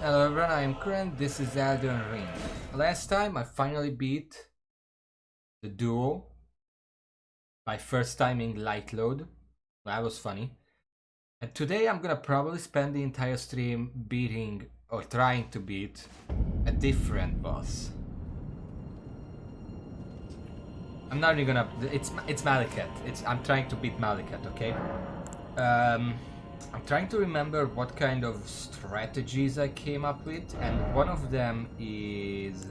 Hello everyone, I am Current, this is Elden Ring. Last time I finally beat the duo by first timing light load. That was funny. And today I'm gonna probably spend the entire stream beating or trying to beat a different boss. I'm not even gonna. It's Malekith. I'm trying to beat Malekith, okay? I'm trying to remember what kind of strategies I came up with, and one of them is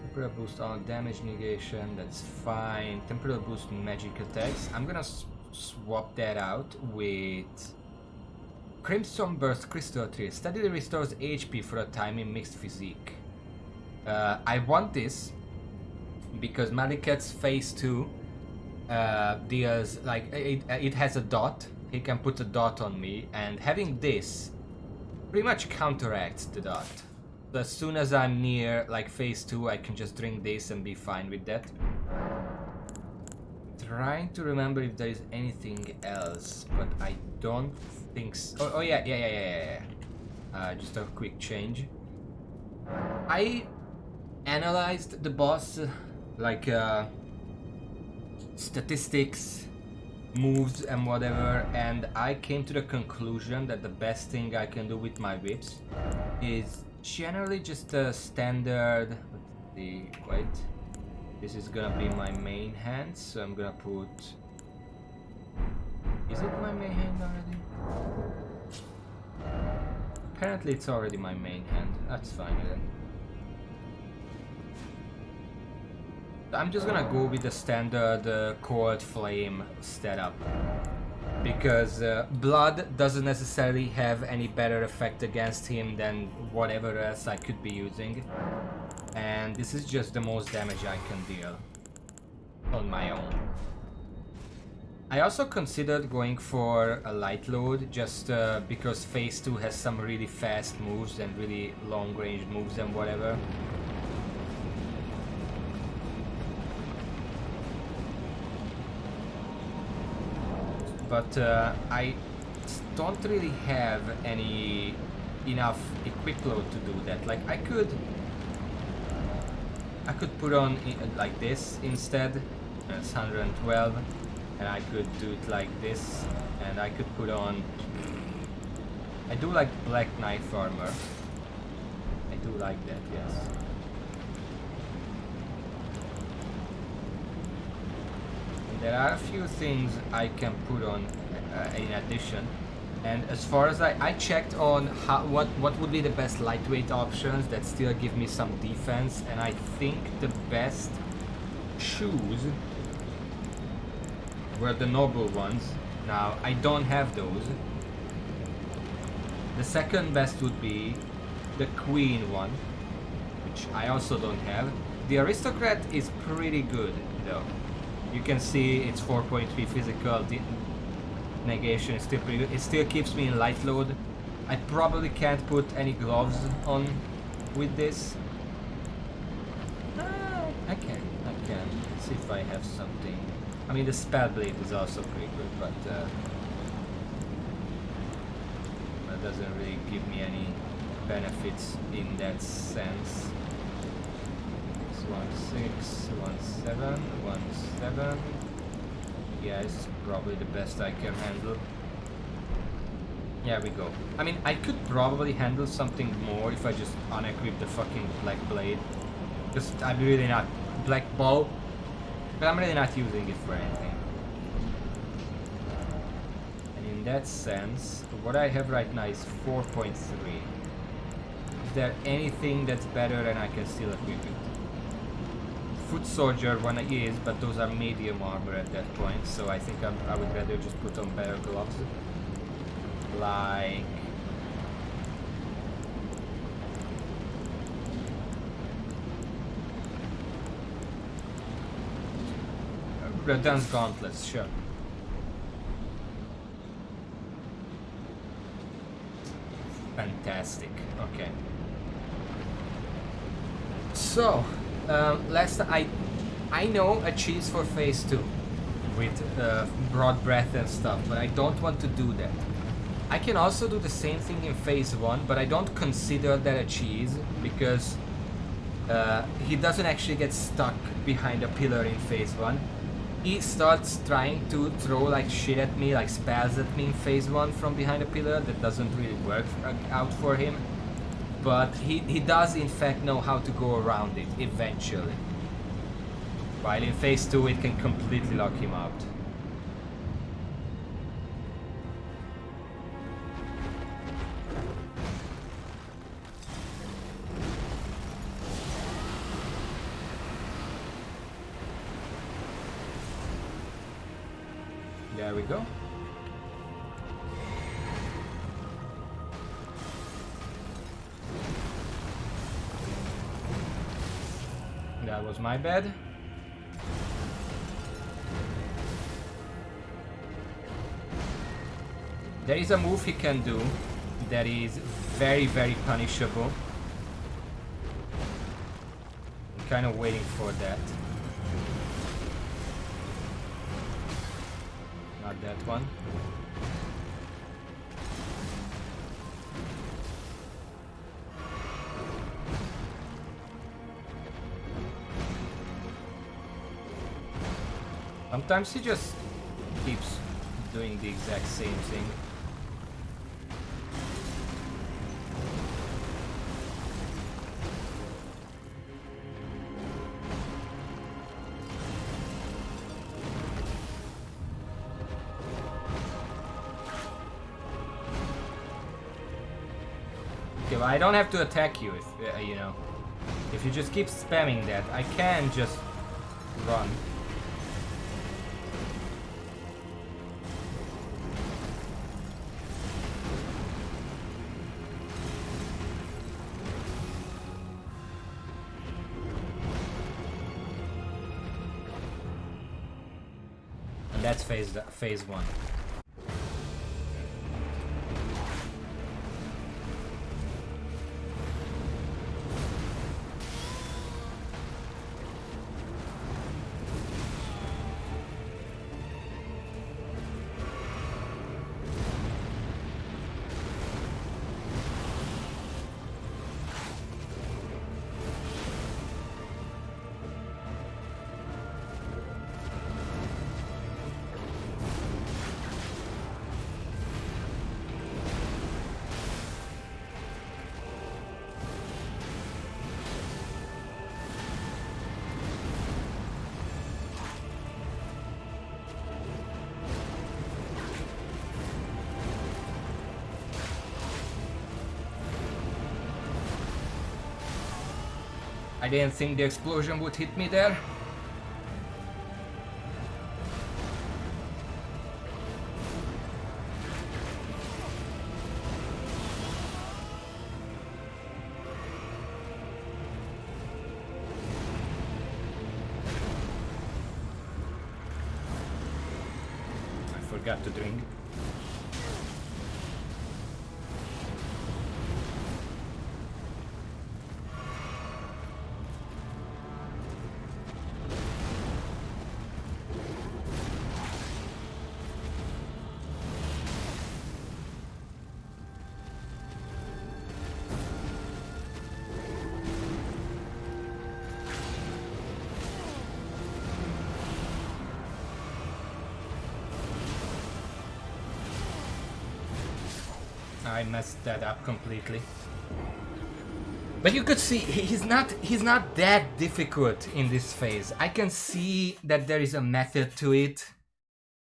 temporal boost on damage negation. That's fine. Temporal boost magic attacks. I'm gonna swap that out with Crimson Burst Crystal Tree. Steadily restores HP for a time in mixed physique. I want this because Malekith's phase 2 deals like it has a dot. He can put a dot on me, and having this pretty much counteracts the dot. So as soon as I'm near like phase 2, I can just drink this and be fine with that. Trying to remember if there is anything else, but I don't think so. Oh yeah. Just a quick change. I analyzed the boss, like statistics, moves and whatever, and I came to the conclusion that the best thing I can do with my whips is generally just a standard. Let's see, wait. This is gonna be my main hand, so I'm gonna put. Is it my main hand already? Apparently it's already my main hand. That's fine then. I'm just gonna go with the standard cold flame setup, because blood doesn't necessarily have any better effect against him than whatever else I could be using, and this is just the most damage I can deal on my own. I also considered going for a light load just because phase 2 has some really fast moves and really long range moves and whatever. But I don't really have enough equip load to do that. Like I could put on like this instead. It's 112, and I could do it like this, and I could put on. I do like black knife armor. I do like that, yes. There are a few things I can put on in addition, and as far as I checked on what would be the best lightweight options that still give me some defense, and I think the best shoes were the noble ones. Now I don't have those. The second best would be the queen one, which I also don't have. The aristocrat is pretty good though. You can see it's 4.3 physical negation is still pretty good. It still keeps me in light load. I probably can't put any gloves on with this. I can. Let's see if I have something. I mean, the spell blade is also pretty good, but that doesn't really give me any benefits in that sense. 17. Yeah, this is probably the best I can handle. Here we go. I mean, I could probably handle something more if I just unequip the fucking black blade. Because I'm really not black bow, but I'm really not using it for anything. And in that sense, what I have right now is 4.3. Is there anything that's better and I can still equip it? Foot soldier one is, but those are medium armor at that point, so I think I would rather just put on better gloves. Like Radan's gauntlets, sure. Fantastic. Okay. So. Last I know a cheese for phase 2 with broad breath and stuff, but I don't want to do that. I can also do the same thing in phase 1, but I don't consider that a cheese because he doesn't actually get stuck behind a pillar in phase 1. He starts trying to throw like shit at me, like spells at me in phase 1 from behind a pillar. That doesn't really work out for him. But he does in fact know how to go around it eventually. While in phase 2 it can completely lock him out. There we go. That was my bad. There is a move he can do that is very, very punishable. I'm kind of waiting for that. Not that one. Sometimes he just keeps doing the exact same thing. Okay, well, I don't have to attack you if, you know, if you just keep spamming that, I can just run. And that's phase 1. I didn't think the explosion would hit me there. I forgot to drink. I messed that up completely. But you could see he's not that difficult in this phase. I can see that there is a method to it.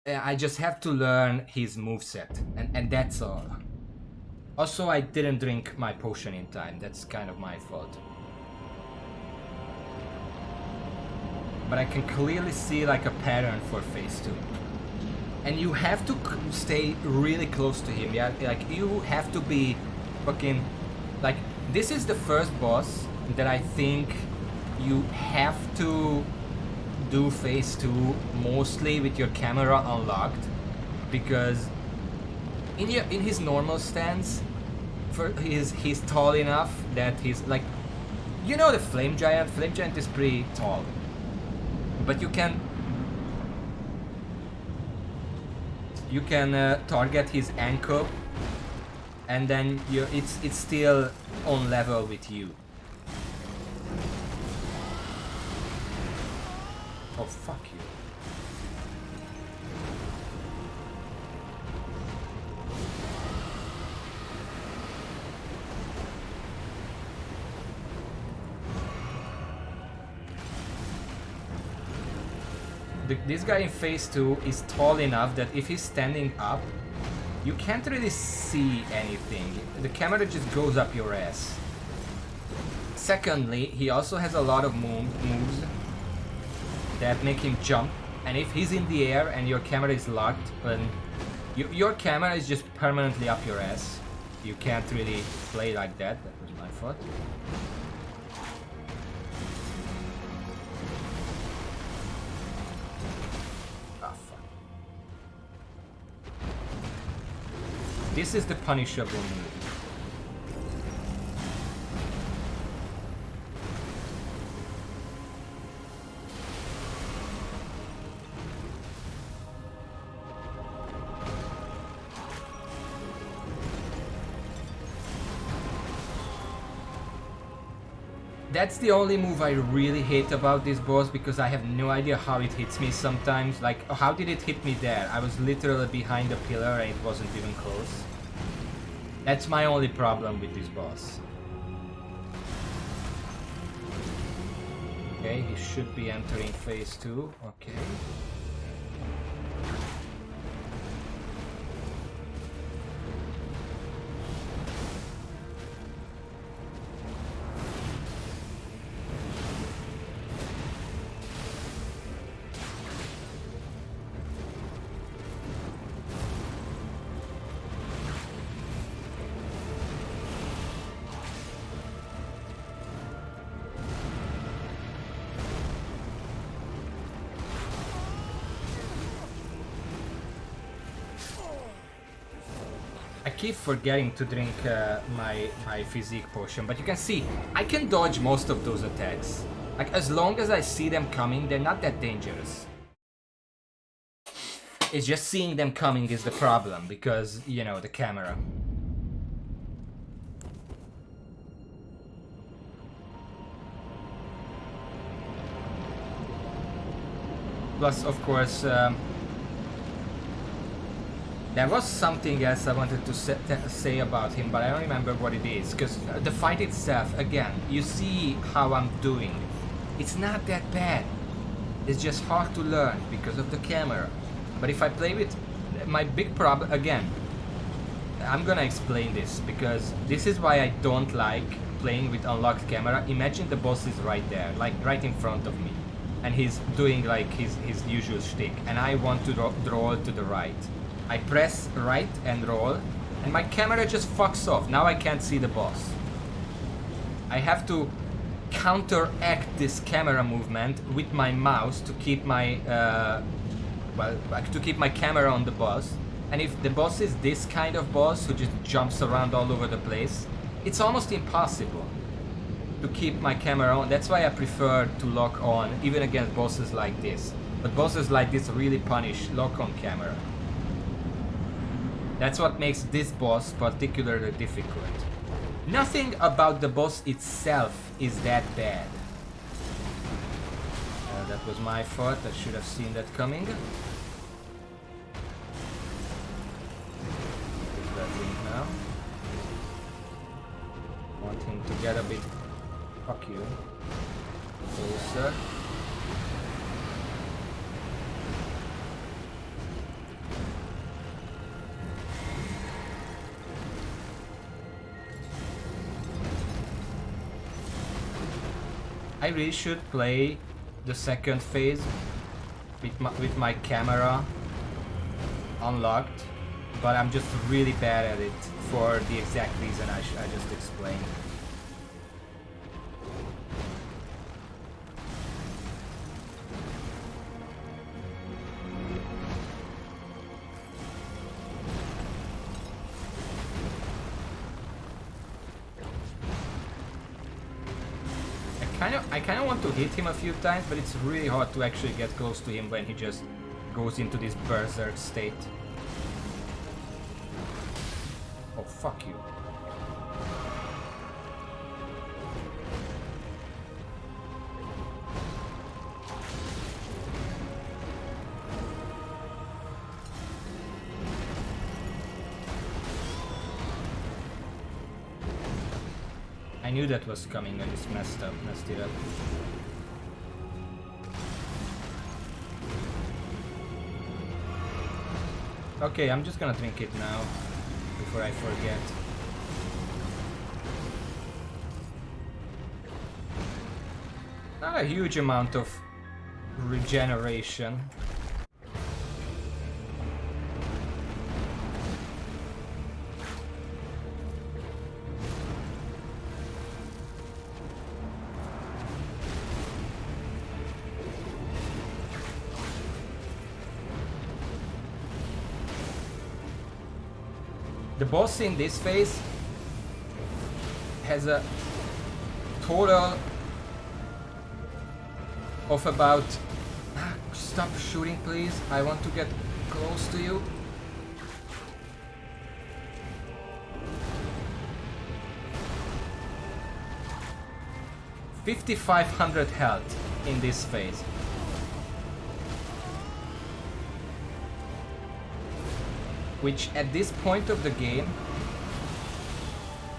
I just have to learn his moveset, and that's all. Also, I didn't drink my potion in time. That's kind of my fault. But I can clearly see like a pattern for phase 2. And you have to stay really close to him, yeah? Like, you have to be fucking... Like, this is the first boss that I think you have to do phase 2 mostly with your camera unlocked. Because in his normal stance, he's tall enough that he's like... You know the Flame Giant? Flame Giant is pretty tall. But you can target his ankle and then it's still on level with you. Oh, fuck you. This guy in phase 2 is tall enough that if he's standing up, you can't really see anything. The camera just goes up your ass. Secondly, he also has a lot of moves that make him jump. And if he's in the air and your camera is locked, then your camera is just permanently up your ass. You can't really play like that. That was my fault. This is the punishable move. That's the only move I really hate about this boss, because I have no idea how it hits me sometimes. Like, how did it hit me there? I was literally behind a pillar and it wasn't even close. That's my only problem with this boss. Okay, he should be entering phase 2. Okay. I keep forgetting to drink my physique potion, but you can see I can dodge most of those attacks. Like, as long as I see them coming, they're not that dangerous. It's just seeing them coming is the problem, because, you know, the camera. Plus, of course, there was something else I wanted to say about him, but I don't remember what it is. Because the fight itself, again, you see how I'm doing. It's not that bad. It's just hard to learn because of the camera. But if I play with... My big problem... Again, I'm gonna explain this, because this is why I don't like playing with unlocked camera. Imagine the boss is right there, like right in front of me. And he's doing like his usual shtick. And I want to roll to the right. I press right and roll, and my camera just fucks off. Now I can't see the boss. I have to counteract this camera movement with my mouse to keep my to keep my camera on the boss. And if the boss is this kind of boss who just jumps around all over the place, it's almost impossible to keep my camera on. That's why I prefer to lock on, even against bosses like this. But bosses like this really punish lock on camera. That's what makes this boss particularly difficult. Nothing about the boss itself is that bad. That was my fault, I should have seen that coming. Now. Want him to get a bit... Fuck you. Closer. I really should play the second phase with my camera unlocked, but I'm just really bad at it for the exact reason I just explained. I kind of want to hit him a few times, but it's really hard to actually get close to him when he just goes into this berserk state. Oh Fuck you. I knew that was coming. I just messed it up. Okay, I'm just gonna drink it now before I forget. Not a huge amount of regeneration. The boss in this phase has a total of about... Stop shooting, please. I want to get close to you. $5,500 health in this phase. Which at this point of the game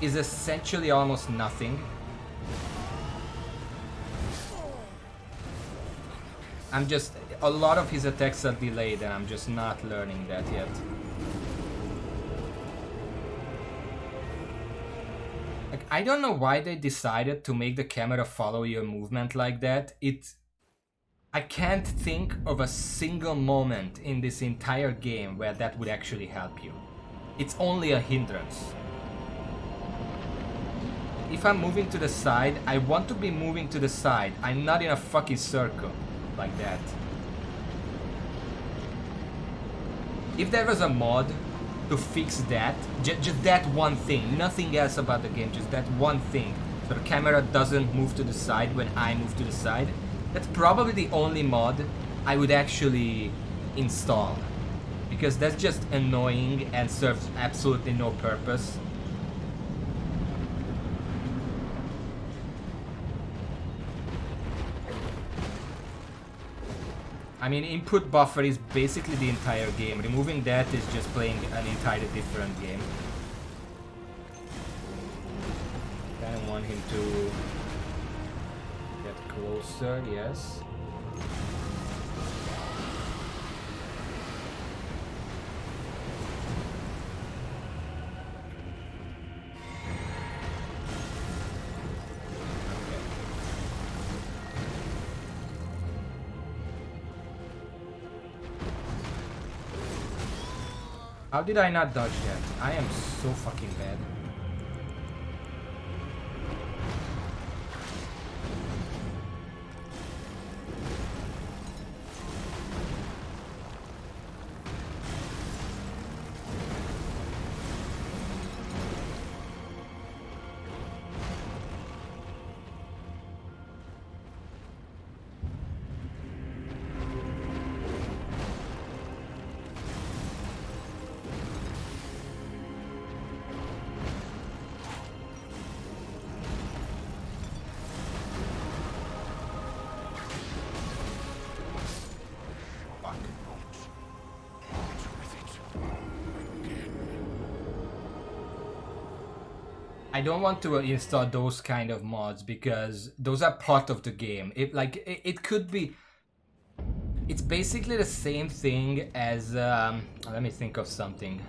is essentially almost nothing. A lot of his attacks are delayed and I'm just not learning that yet. Like, I don't know why they decided to make the camera follow your movement like that. I can't think of a single moment in this entire game where that would actually help you. It's only a hindrance. If I'm moving to the side, I want to be moving to the side. I'm not in a fucking circle like that. If there was a mod to fix that, just that one thing, nothing else about the game, just that one thing, so the camera doesn't move to the side when I move to the side, that's probably the only mod I would actually install, because that's just annoying and serves absolutely no purpose. I mean, input buffer is basically the entire game. Removing that is just playing an entirely different game. Kind of want him to get closer, yes. How did I not dodge that? I am so fucking bad. I don't want to install those kind of mods because those are part of the game. It could be... It's basically the same thing as... let me think of something.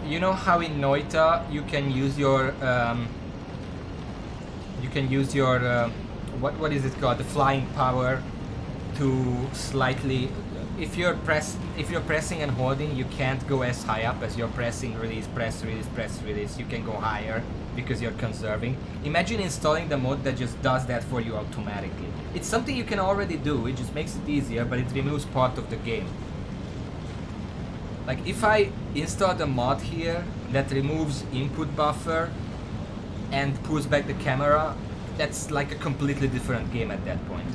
You know how in Noita you can use your... what is it called? The flying power to slightly... If you're pressing and holding, you can't go as high up as you're pressing, release, press, release, press, release. You can go higher because you're conserving. Imagine installing the mod that just does that for you automatically. It's something you can already do, it just makes it easier, but it removes part of the game. Like if I install the mod here that removes input buffer and pulls back the camera, that's like a completely different game at that point.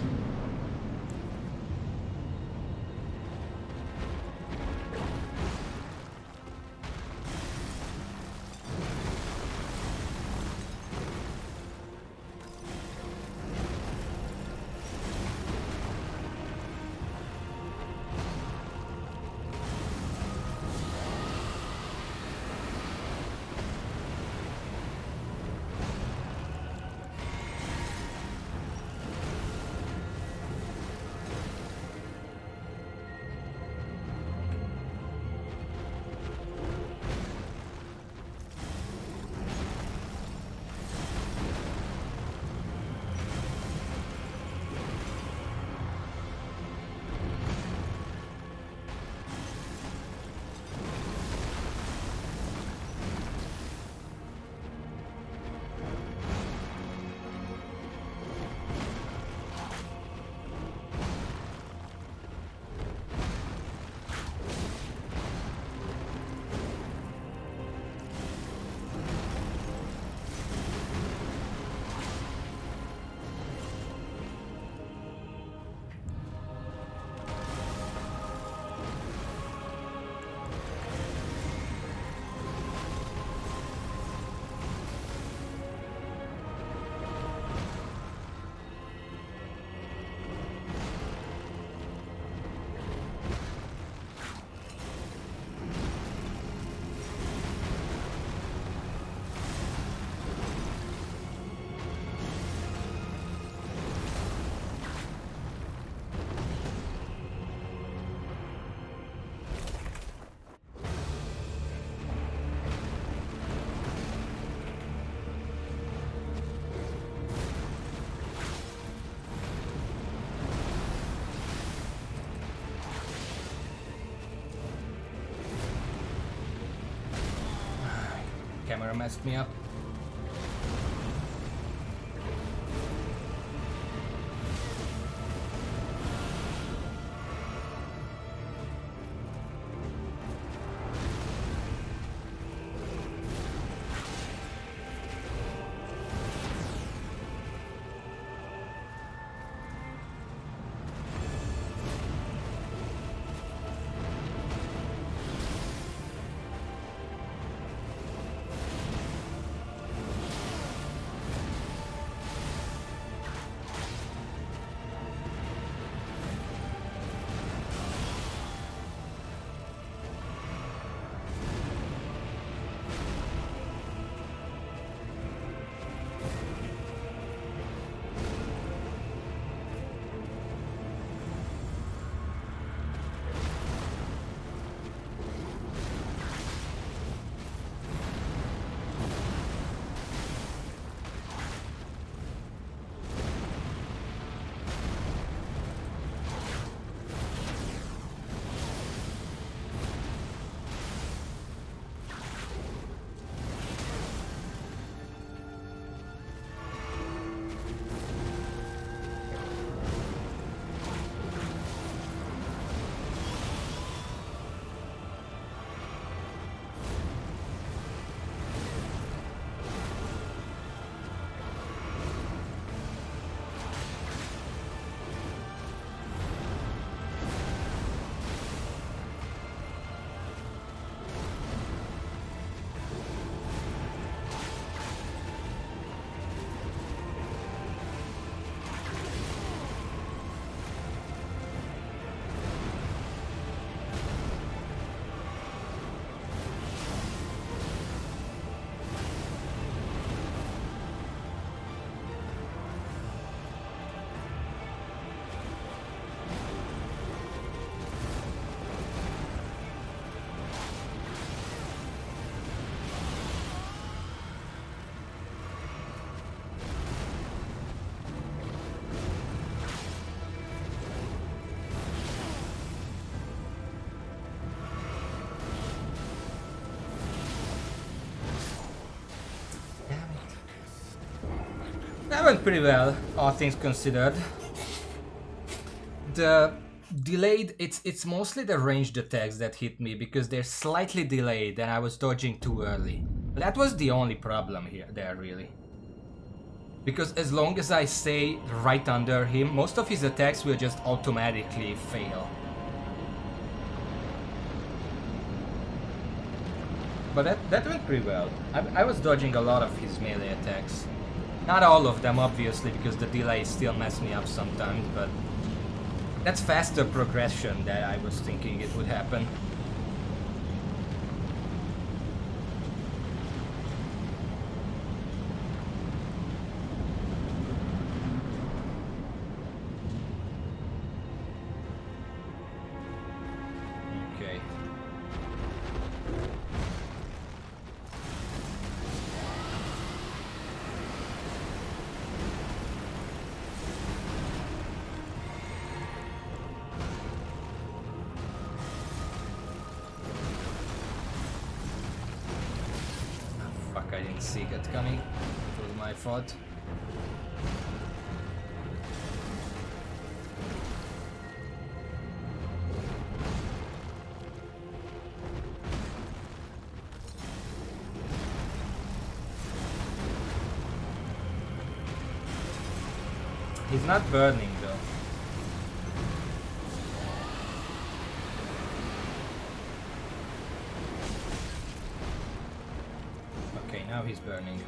camera messed me up. That went pretty well, all things considered. The delayed, it's mostly the ranged attacks that hit me because they're slightly delayed and I was dodging too early. That was the only problem there really. Because as long as I stay right under him, most of his attacks will just automatically fail. But that went pretty well. I was dodging a lot of his melee attacks. Not all of them, obviously, because the delay still mess me up sometimes, but that's faster progression than I was thinking it would happen. Okay. I didn't see it coming. It was my fault. He's not burning though. Now he's burning.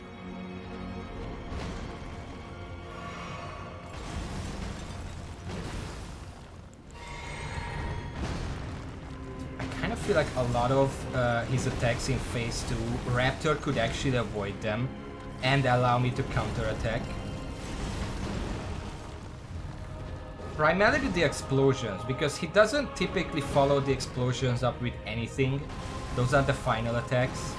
I kind of feel like a lot of his attacks in phase 2, Raptor could actually avoid them and allow me to counterattack. Primarily the explosions, because he doesn't typically follow the explosions up with anything. Those are the final attacks.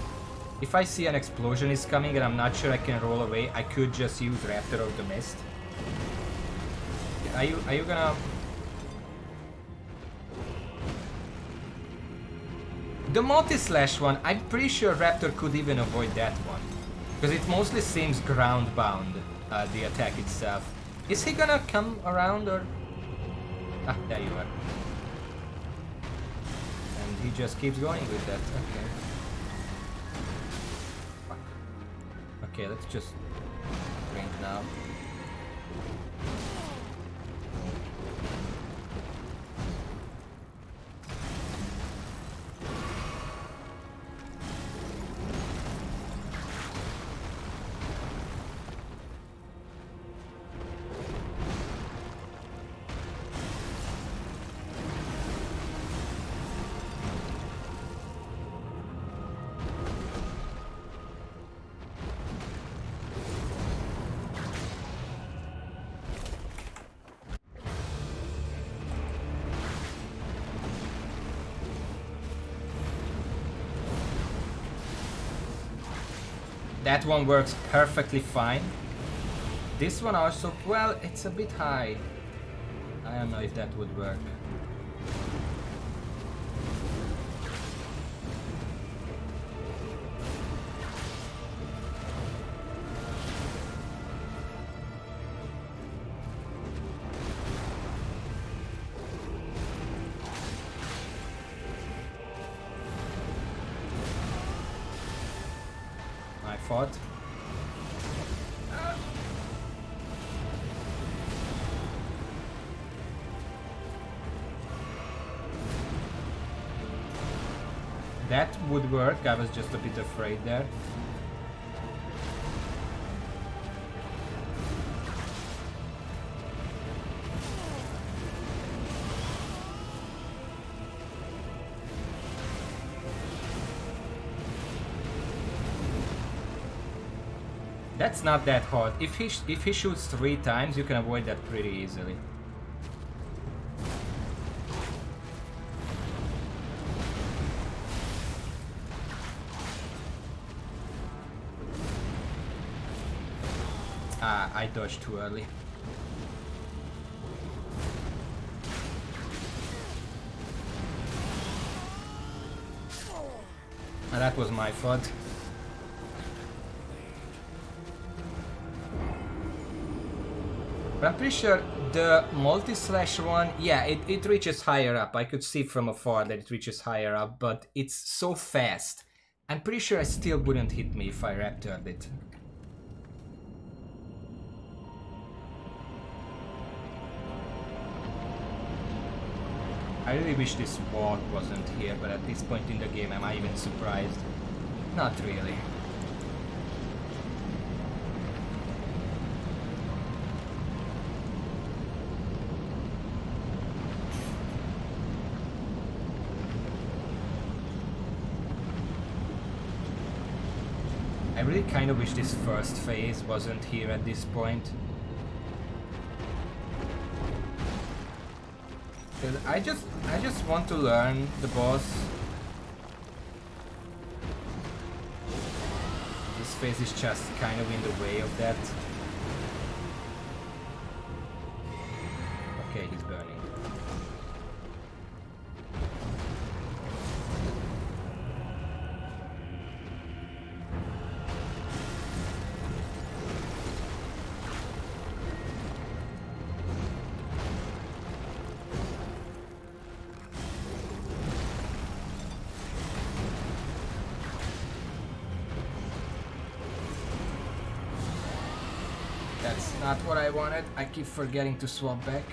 If I see an explosion is coming and I'm not sure I can roll away, I could just use Raptor of the Mist. Are you gonna... The multi-slash one, I'm pretty sure Raptor could even avoid that one. Because it mostly seems ground-bound, the attack itself. Is he gonna come around or... Ah, there you are. And he just keeps going with that, okay. Fuck. Okay, let's just drink now. That one works perfectly fine. This one also, well, it's a bit high. I don't know if that would work. Fought. That would work, I was just a bit afraid there. That's not that hard. If he shoots 3 times, you can avoid that pretty easily. Ah, I dodged too early. Ah, that was my fault. But I'm pretty sure the multi-slash one, yeah, it reaches higher up. I could see from afar that it reaches higher up, but it's so fast. I'm pretty sure it still wouldn't hit me if I raptored it. I really wish this wall wasn't here, but at this point in the game, am I even surprised? Not really. I really kind of wish this first phase wasn't here at this point. Because I just want to learn the boss. This phase is just kind of in the way of that. Okay, he's burning. Not what I wanted. I keep forgetting to swap back.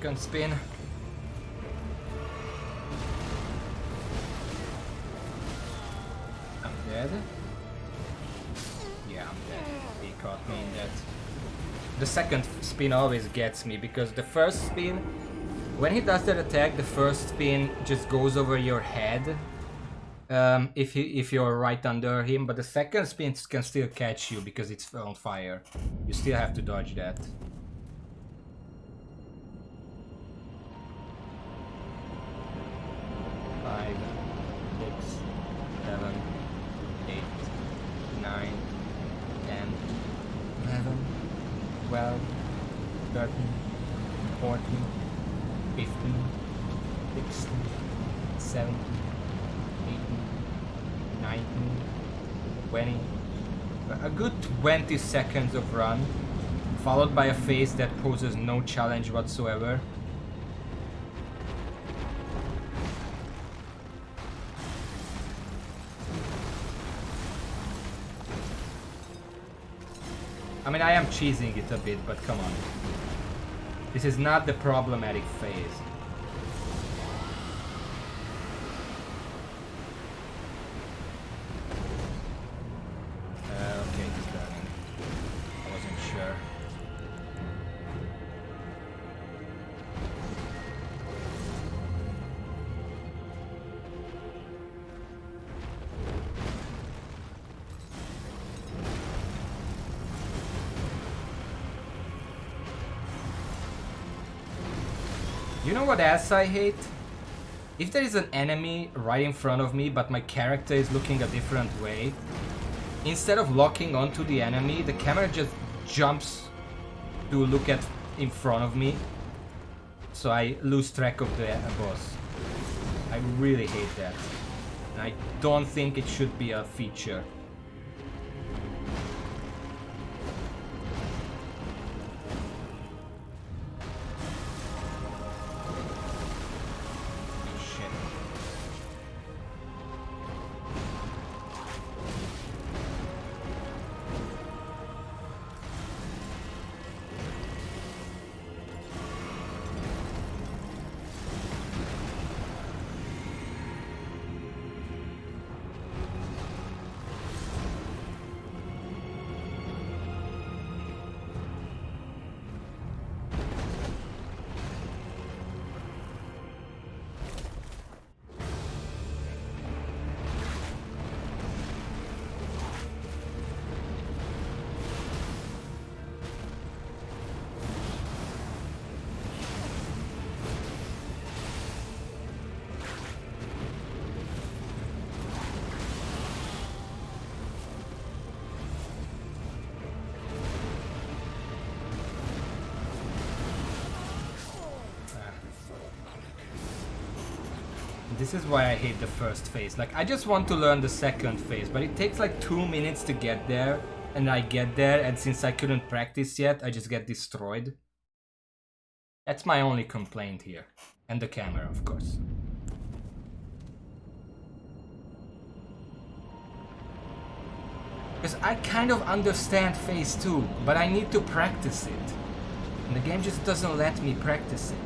Second spin. I'm dead. Yeah, I'm dead. He caught me in that. The second spin always gets me because the first spin, when he does that attack, the first spin just goes over your head. If you're right under him, but the second spin can still catch you because it's on fire. You still have to dodge that. Five, 6, 7, 8, 9, 10, 11, 12, 13, 14, 15, 16, 17, 18, 19, 20. A good 20 seconds of run, followed by a phase that poses no challenge whatsoever. I mean, I am cheesing it a bit, but come on. This is not the problematic phase. Okay, he's learning. I wasn't sure. You know what else I hate? If there is an enemy right in front of me, but my character is looking a different way, instead of locking onto the enemy, the camera just jumps to look at in front of me, so I lose track of the boss. I really hate that. And I don't think it should be a feature. This is why I hate the first phase. Like, I just want to learn the second phase, but it takes like 2 minutes to get there, and I get there, and since I couldn't practice yet, I just get destroyed. That's my only complaint here. And the camera, of course. Because I kind of understand phase 2, but I need to practice it. And the game just doesn't let me practice it.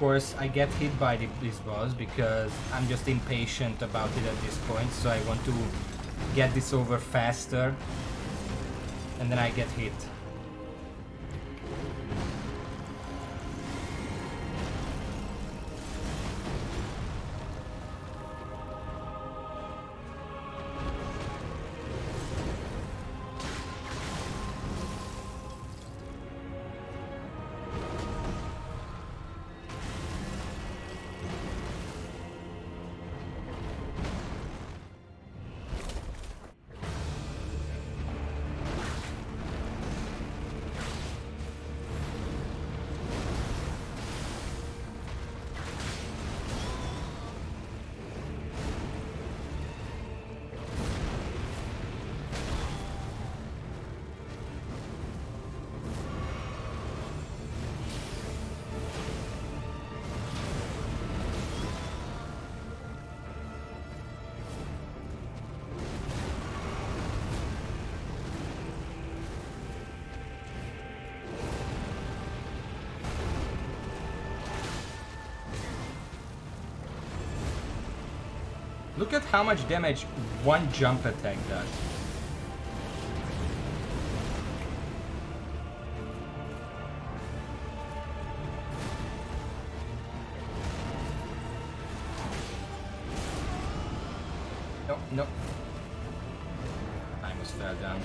course, I get hit by this boss because I'm just impatient about it at this point, so I want to get this over faster, and then I get hit. Look at how much damage one jump attack does. No, no. I almost fell down.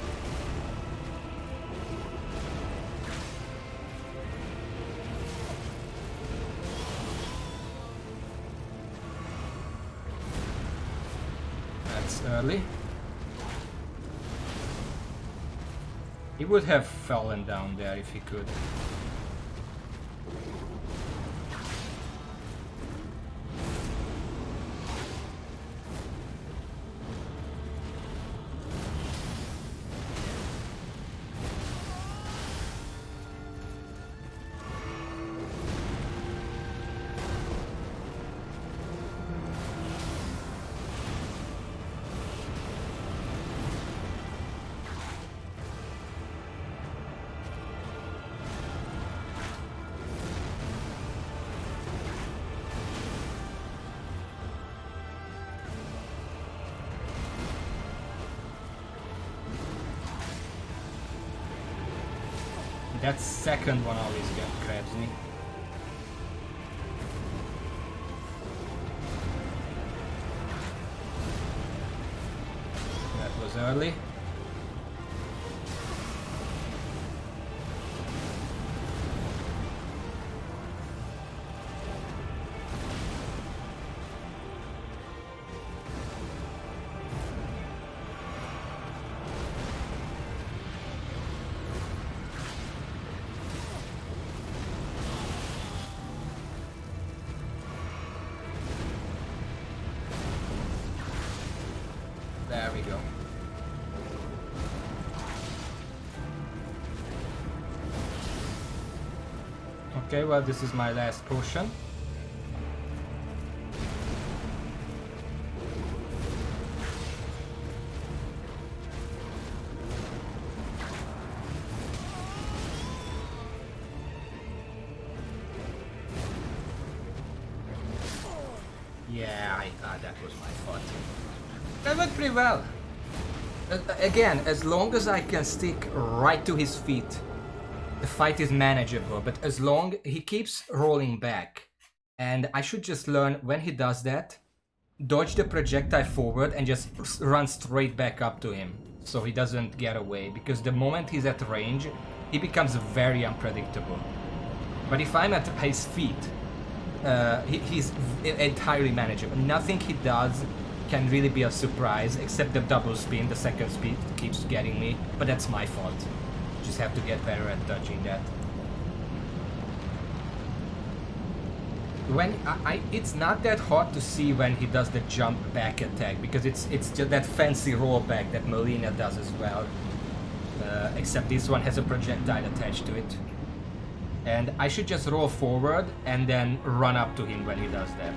Early. He would have fallen down there if he could. That second one always grabs me. That was early. There we go. Okay, well, this is my last potion. Yeah, that was my fault. That went pretty well. Again, as long as I can stick right to his feet, the fight is manageable, but as long he keeps rolling back, and I should just learn when he does that, dodge the projectile forward and just run straight back up to him so he doesn't get away, because the moment he's at range, he becomes very unpredictable. But if I'm at his feet, he's entirely manageable. Nothing he does can really be a surprise, except the double spin, the second speed keeps getting me, but that's my fault. Just have to get better at dodging that. When it's not that hard to see when he does the jump back attack, because it's just that fancy rollback that Melina does as well. Except this one has a projectile attached to it. And I should just roll forward and then run up to him when he does that.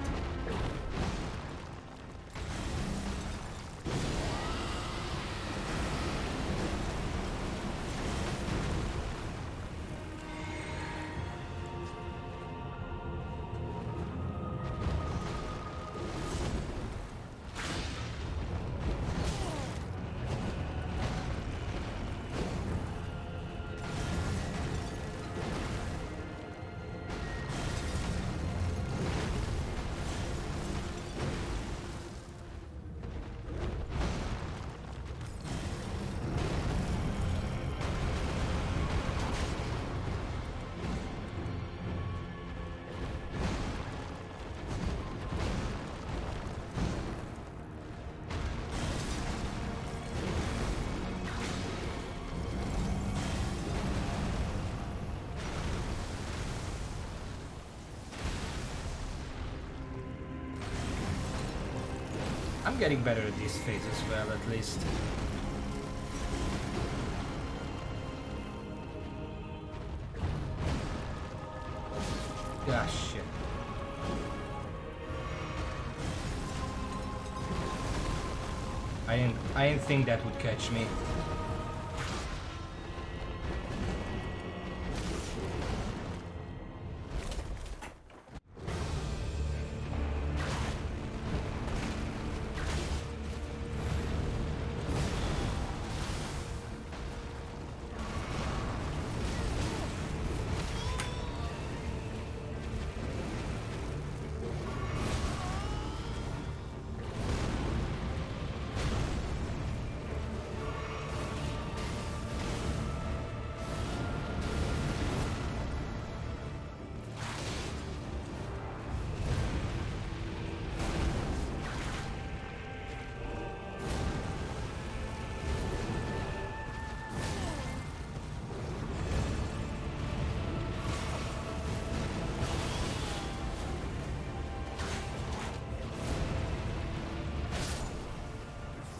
I'm getting better at this phase as well, at least. Ah, shit. I didn't think that would catch me.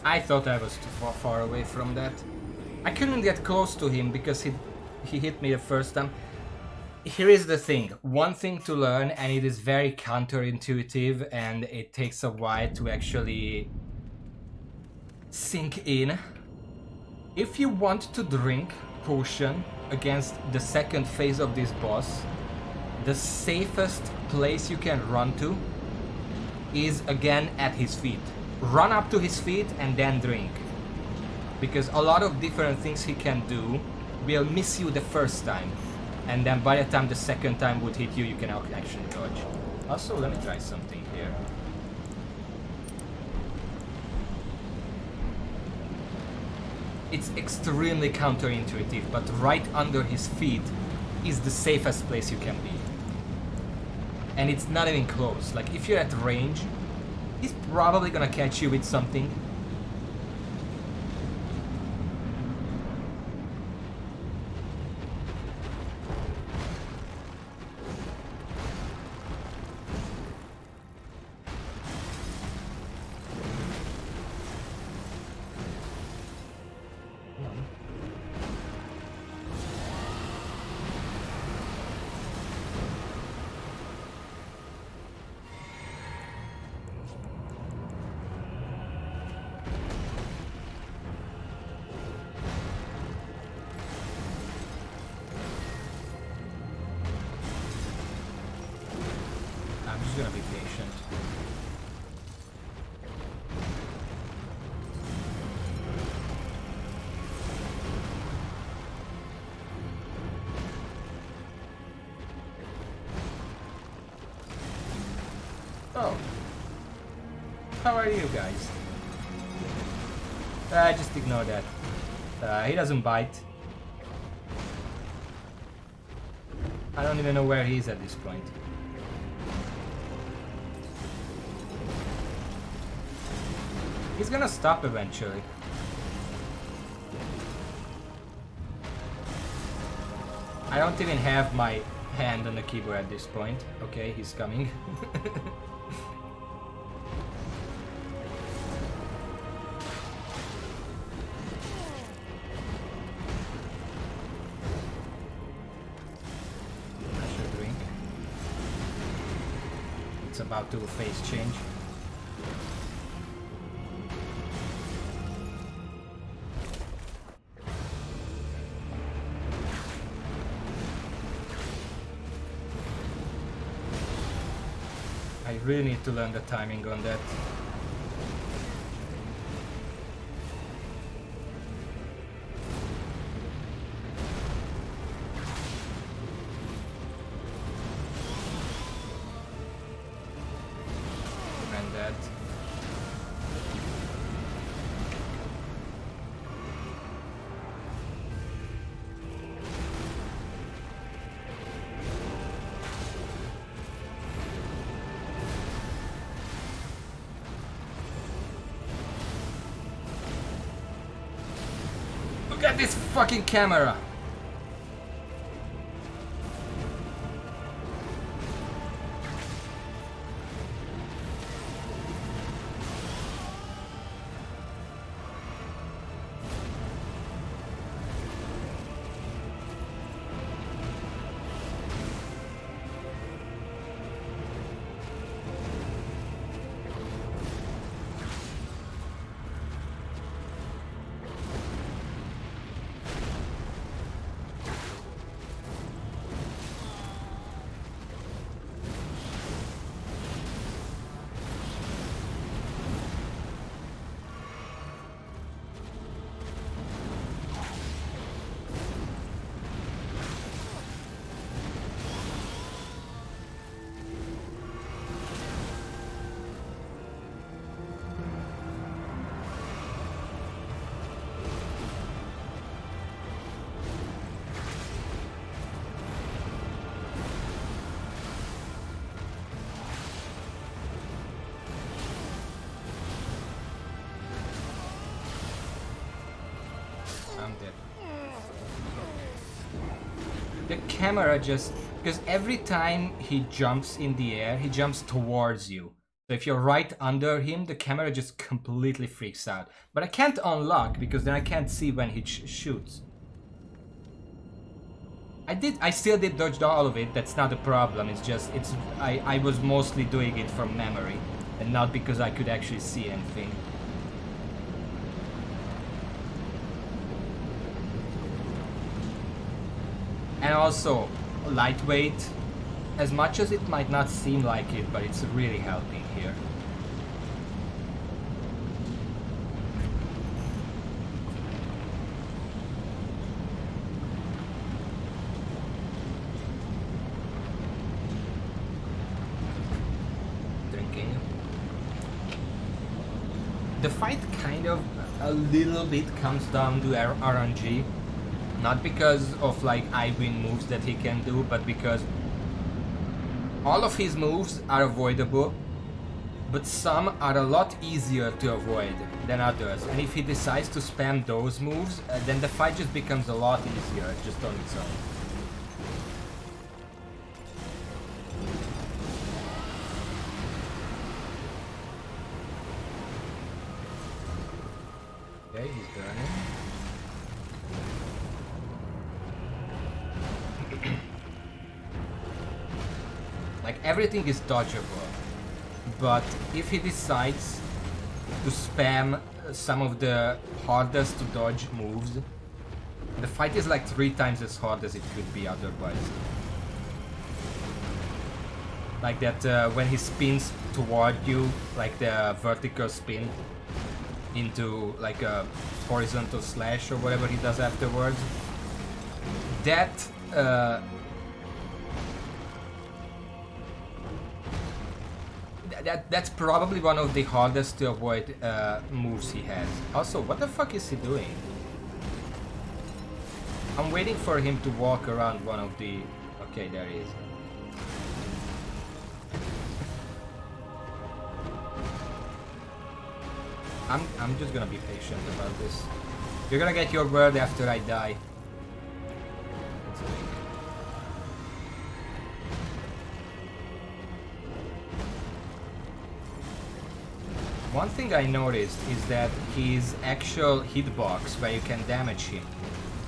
I thought I was too far away from that. I couldn't get close to him because he hit me the first time. Here is the thing. One thing to learn, and it is very counterintuitive and it takes a while to actually sink in. If you want to drink potion against the second phase of this boss, the safest place you can run to is again at his feet. Run up to his feet and then drink. Because a lot of different things he can do will miss you the first time. And then by the time the second time would hit you, you can actually dodge. Also, let me try something here. It's extremely counterintuitive, but right under his feet is the safest place you can be. And it's not even close. Like, if you're at range, he's probably gonna catch you with something. Gonna be patient. Oh, how are you guys? Just ignore that. He doesn't bite. I don't even know where he is at this point. He's gonna stop eventually. I don't even have my hand on the keyboard at this point. Okay, he's coming. I should drink. It's about to phase change. I really need to learn the timing on that. And that. Look at this fucking camera! I'm dead. The camera just... Because every time he jumps in the air, he jumps towards you. So if you're right under him, the camera just completely freaks out. But I can't unlock, because then I can't see when he shoots. I still did dodge all of it, that's not a problem, it's just, I was mostly doing it from memory, and not because I could actually see anything. And also, lightweight, as much as it might not seem like it, but it's really helping here. The fight kind of a little bit comes down to RNG, not because of like I-win moves that he can do, but because all of his moves are avoidable, but some are a lot easier to avoid than others, and if he decides to spam those moves, then the fight just becomes a lot easier just on its own. Okay, he's burning. Like, everything is dodgeable, but if he decides to spam some of the hardest to dodge moves, the fight is like 3 times as hard as it could be otherwise. Like that when he spins toward you, like the vertical spin into like a horizontal slash or whatever he does afterwards. That's probably one of the hardest to avoid moves he has. Also, what the fuck is he doing? I'm waiting for him to walk around one of the... Okay, there he is. I'm just gonna be patient about this. You're gonna get your word after I die. Let's wait. One thing I noticed is that his actual hitbox, where you can damage him,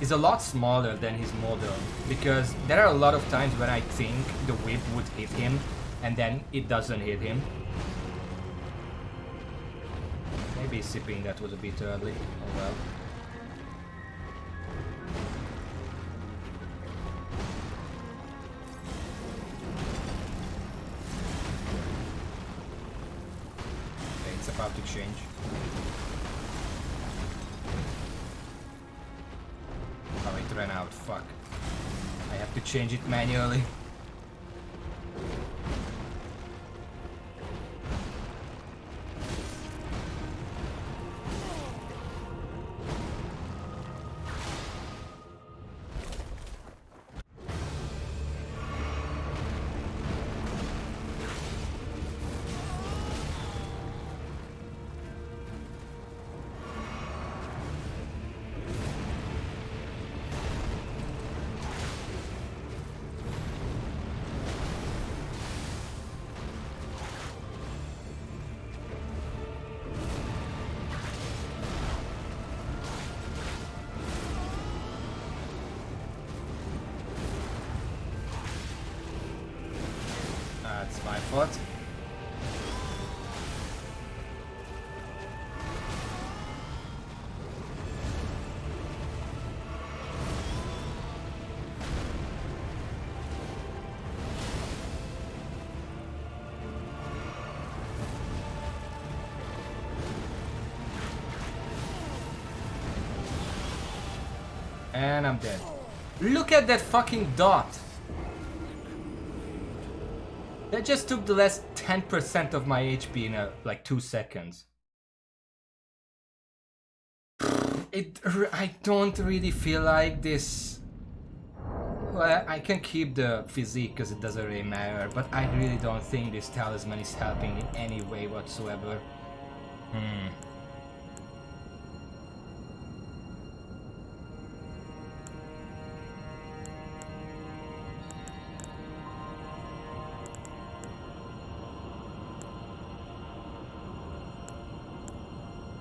is a lot smaller than his model, because there are a lot of times when I think the whip would hit him and then it doesn't hit him. Maybe sipping that was a bit early. Oh well. Okay, it's about to change. Oh, it ran out. Fuck. I have to change it manually. That's my fault. And I'm dead. Look at that fucking dot! That just took the last 10% of my HP in like 2 seconds. I don't really feel like this. Well, I can keep the physique because it doesn't really matter, but I really don't think this talisman is helping in any way whatsoever.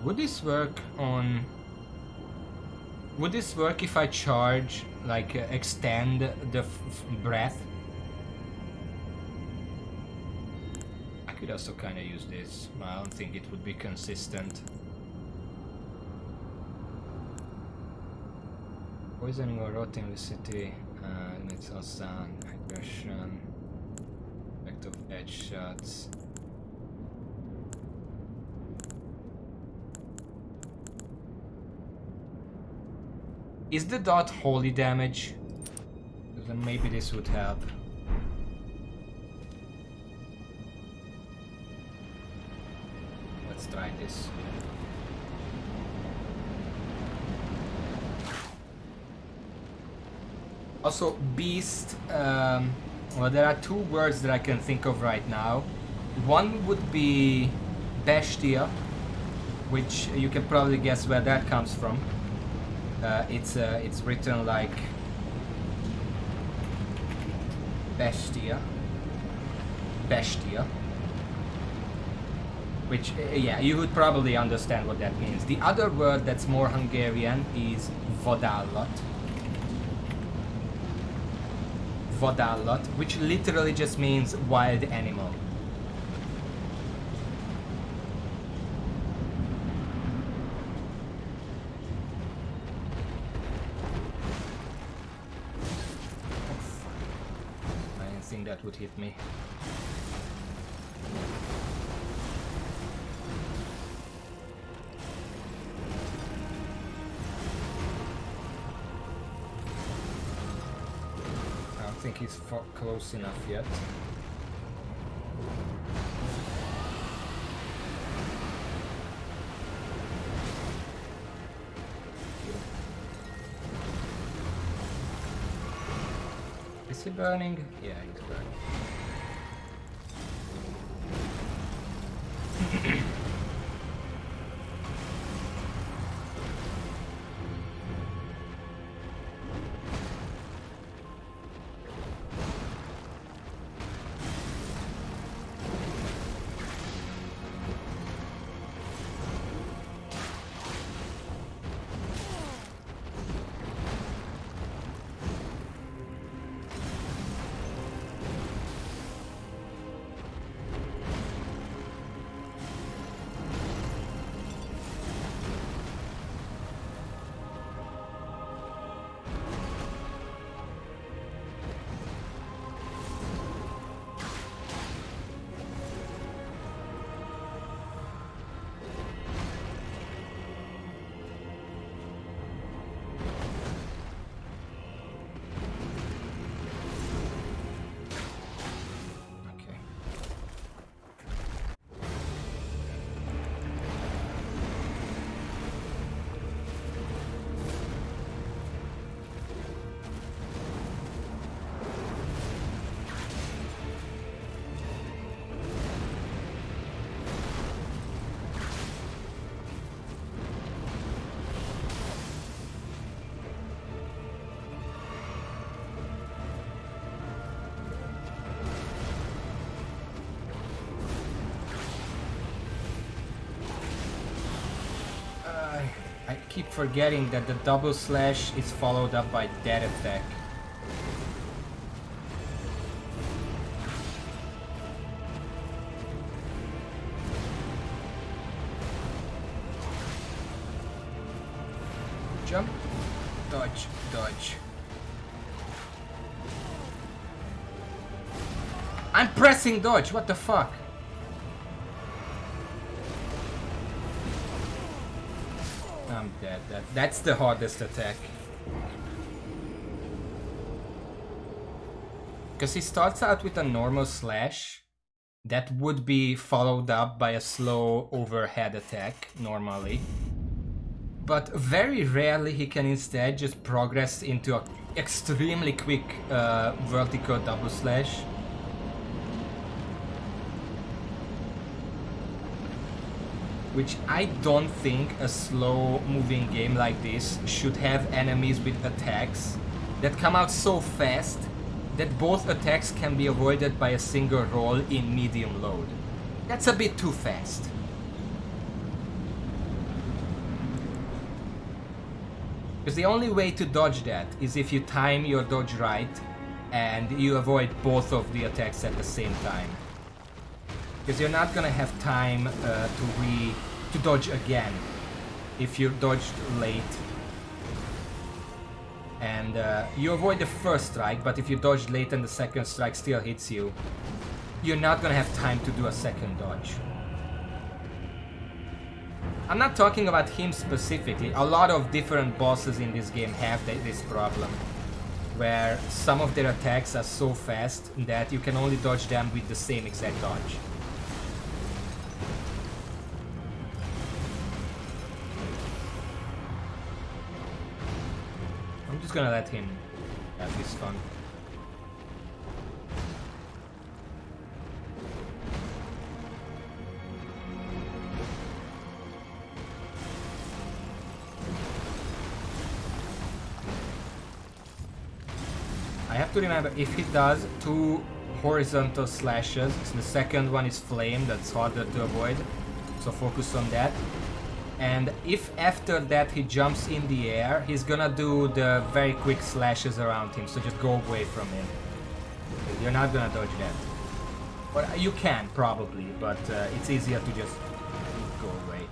Would this work on... Would this work if I charge, like, extend the breath? I could also kind of use this, but I don't think it would be consistent. Poisoning or rotting the city, limits on sound, aggression, effect of edge shots. Is the dot holy damage? Then maybe this would help. Let's try this. Also, beast, well, there are two words that I can think of right now. One would be bestia, which you can probably guess where that comes from. It's written like bestia, which, yeah, you would probably understand what that means. The other word that's more Hungarian is vadállat. Vadállat, which literally just means wild animal. I didn't think that would hit me. I don't think he's close enough yet. Is he burning? Yeah, he's burning. I keep forgetting that the double slash is followed up by that attack. Jump, dodge, dodge. I'm pressing dodge, what the fuck? I'm dead. That's the hardest attack. Because he starts out with a normal slash that would be followed up by a slow overhead attack normally. But very rarely he can instead just progress into an extremely quick vertical double slash. Which I don't think a slow moving game like this should have enemies with attacks that come out so fast that both attacks can be avoided by a single roll in medium load. That's a bit too fast. Because the only way to dodge that is if you time your dodge right and you avoid both of the attacks at the same time. Because you're not gonna have time to dodge again if you dodged late. And you avoid the first strike, but if you dodge late and the second strike still hits you, you're not gonna have time to do a second dodge. I'm not talking about him specifically. A lot of different bosses in this game have this problem, where some of their attacks are so fast that you can only dodge them with the same exact dodge. I'm just gonna let him have his fun. I have to remember, if he does 2 horizontal slashes, the second one is flame, that's harder to avoid, so focus on that. And if after that he jumps in the air, he's gonna do the very quick slashes around him, so just go away from him. You're not gonna dodge that. But you can, probably, but it's easier to just go away.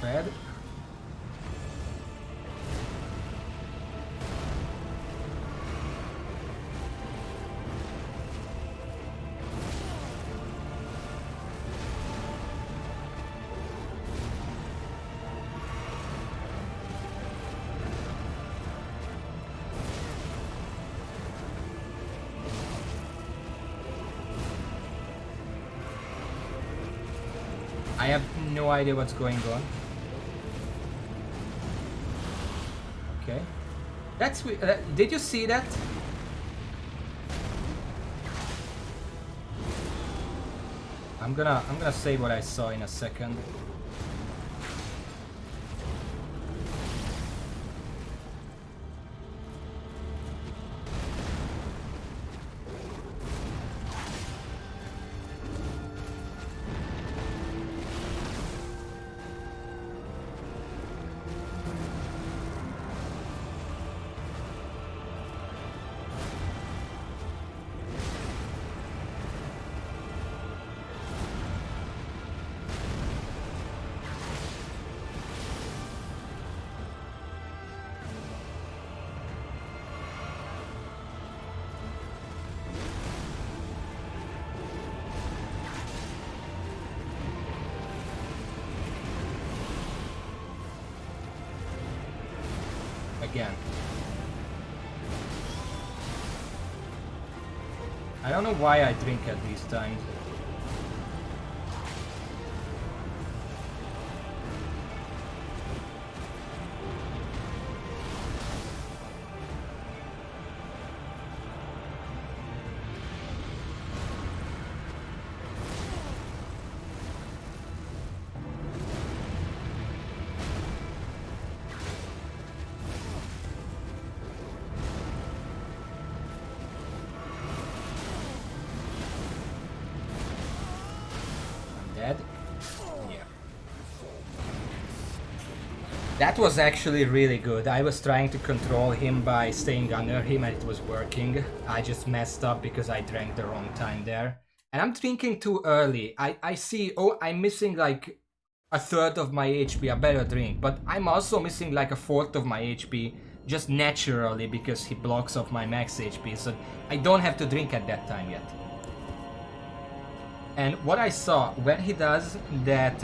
Bad. I have no idea what's going on. Okay, that's did you see that? I'm gonna say what I saw in a second. Again. I don't know why I drink at these times. That was actually really good. I was trying to control him by staying under him and it was working. I just messed up because I drank the wrong time there. And I'm drinking too early. I see, oh, I'm missing like a third of my HP, I better drink. But I'm also missing like a fourth of my HP just naturally because he blocks off my max HP, so I don't have to drink at that time yet. And what I saw, when he does that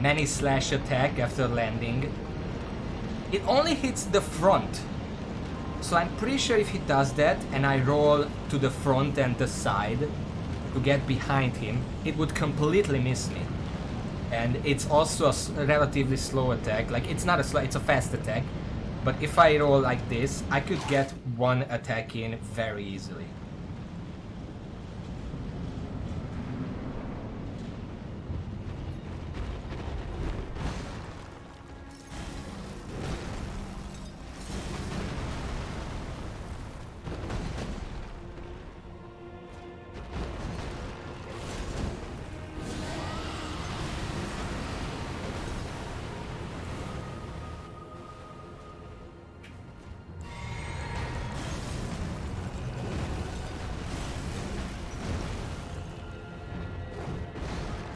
many slash attack after landing, it only hits the front. So I'm pretty sure if he does that and I roll to the front and the side to get behind him, it would completely miss me. And it's also a relatively slow attack. Like, it's not a slow, it's a fast attack. But if I roll like this, I could get one attack in very easily.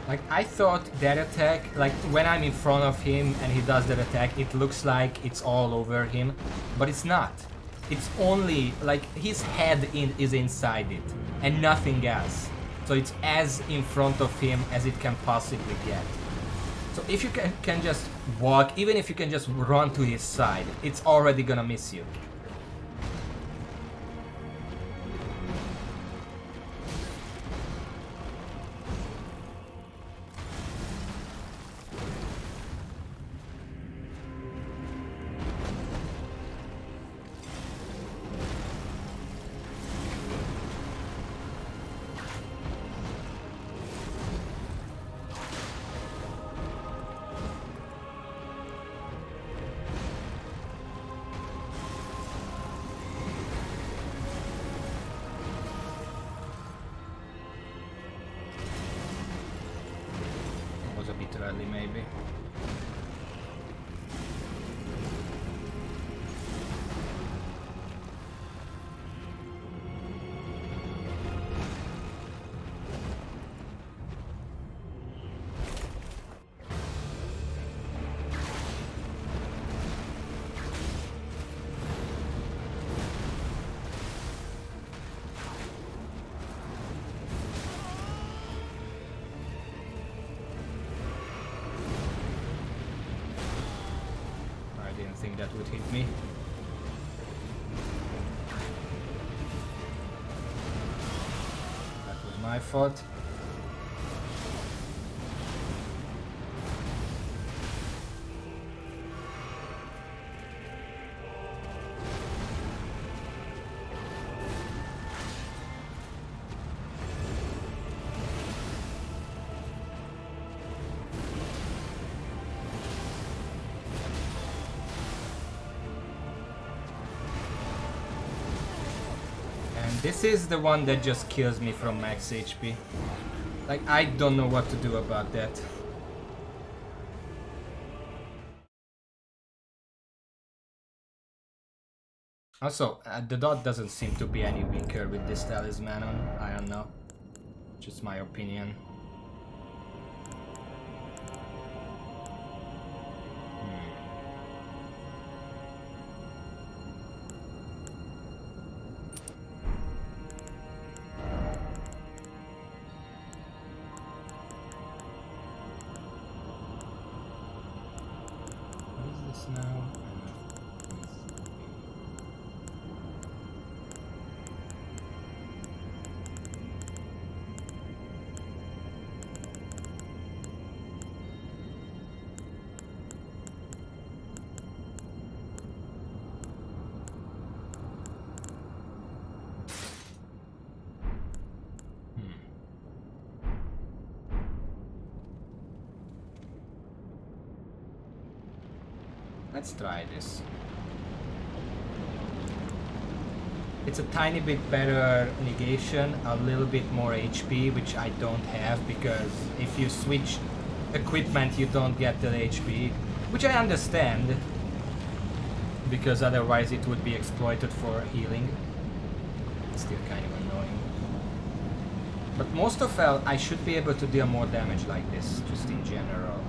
Like, I thought that attack, like when I'm in front of him and he does that attack, it looks like it's all over him, but it's not. It's only like his head is inside it and nothing else. So it's as in front of him as it can possibly get. So if you can just walk, even if you can just run to his side, it's already gonna miss you. Maybe. Think that would hit me. That was my fault. This is the one that just kills me from max HP. Like, I don't know what to do about that. Also, the dot doesn't seem to be any weaker with this talisman on. I don't know. Just my opinion. Now. Let's try this. It's a tiny bit better negation, a little bit more HP, which I don't have because if you switch equipment you don't get the HP, which I understand because otherwise it would be exploited for healing. It's still kind of annoying. But most of all, I should be able to deal more damage like this, just in general.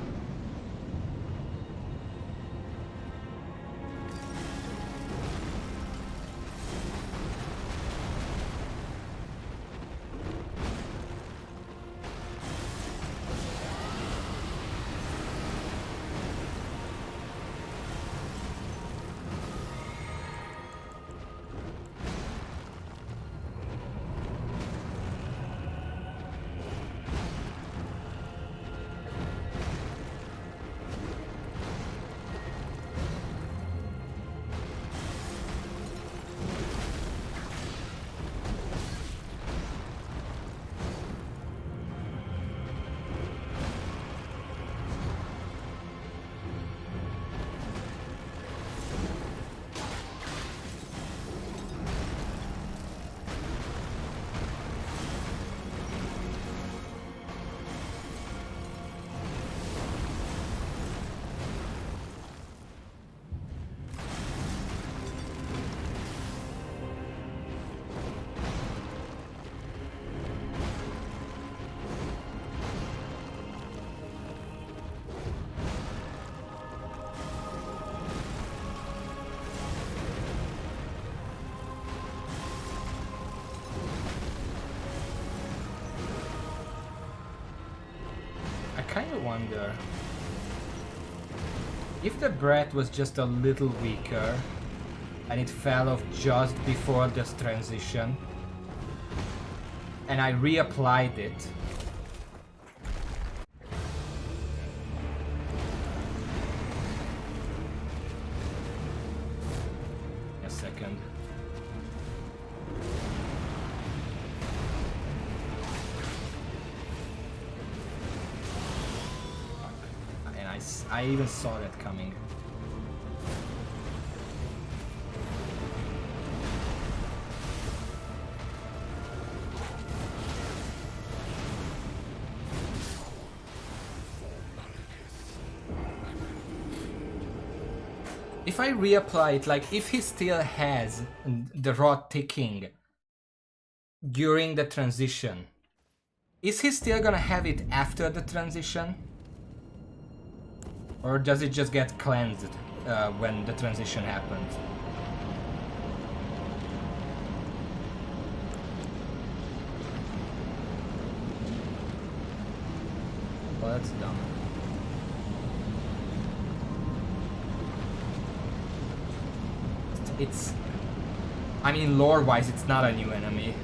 kind of wonder if the breath was just a little weaker and it fell off just before this transition and I reapplied it. A second. And I even saw that coming. If I reapply it, like if he still has the rod ticking during the transition, is he still gonna have it after the transition? Or does it just get cleansed when the transition happens? Well, that's dumb. It's... I mean, lore-wise, it's not a new enemy.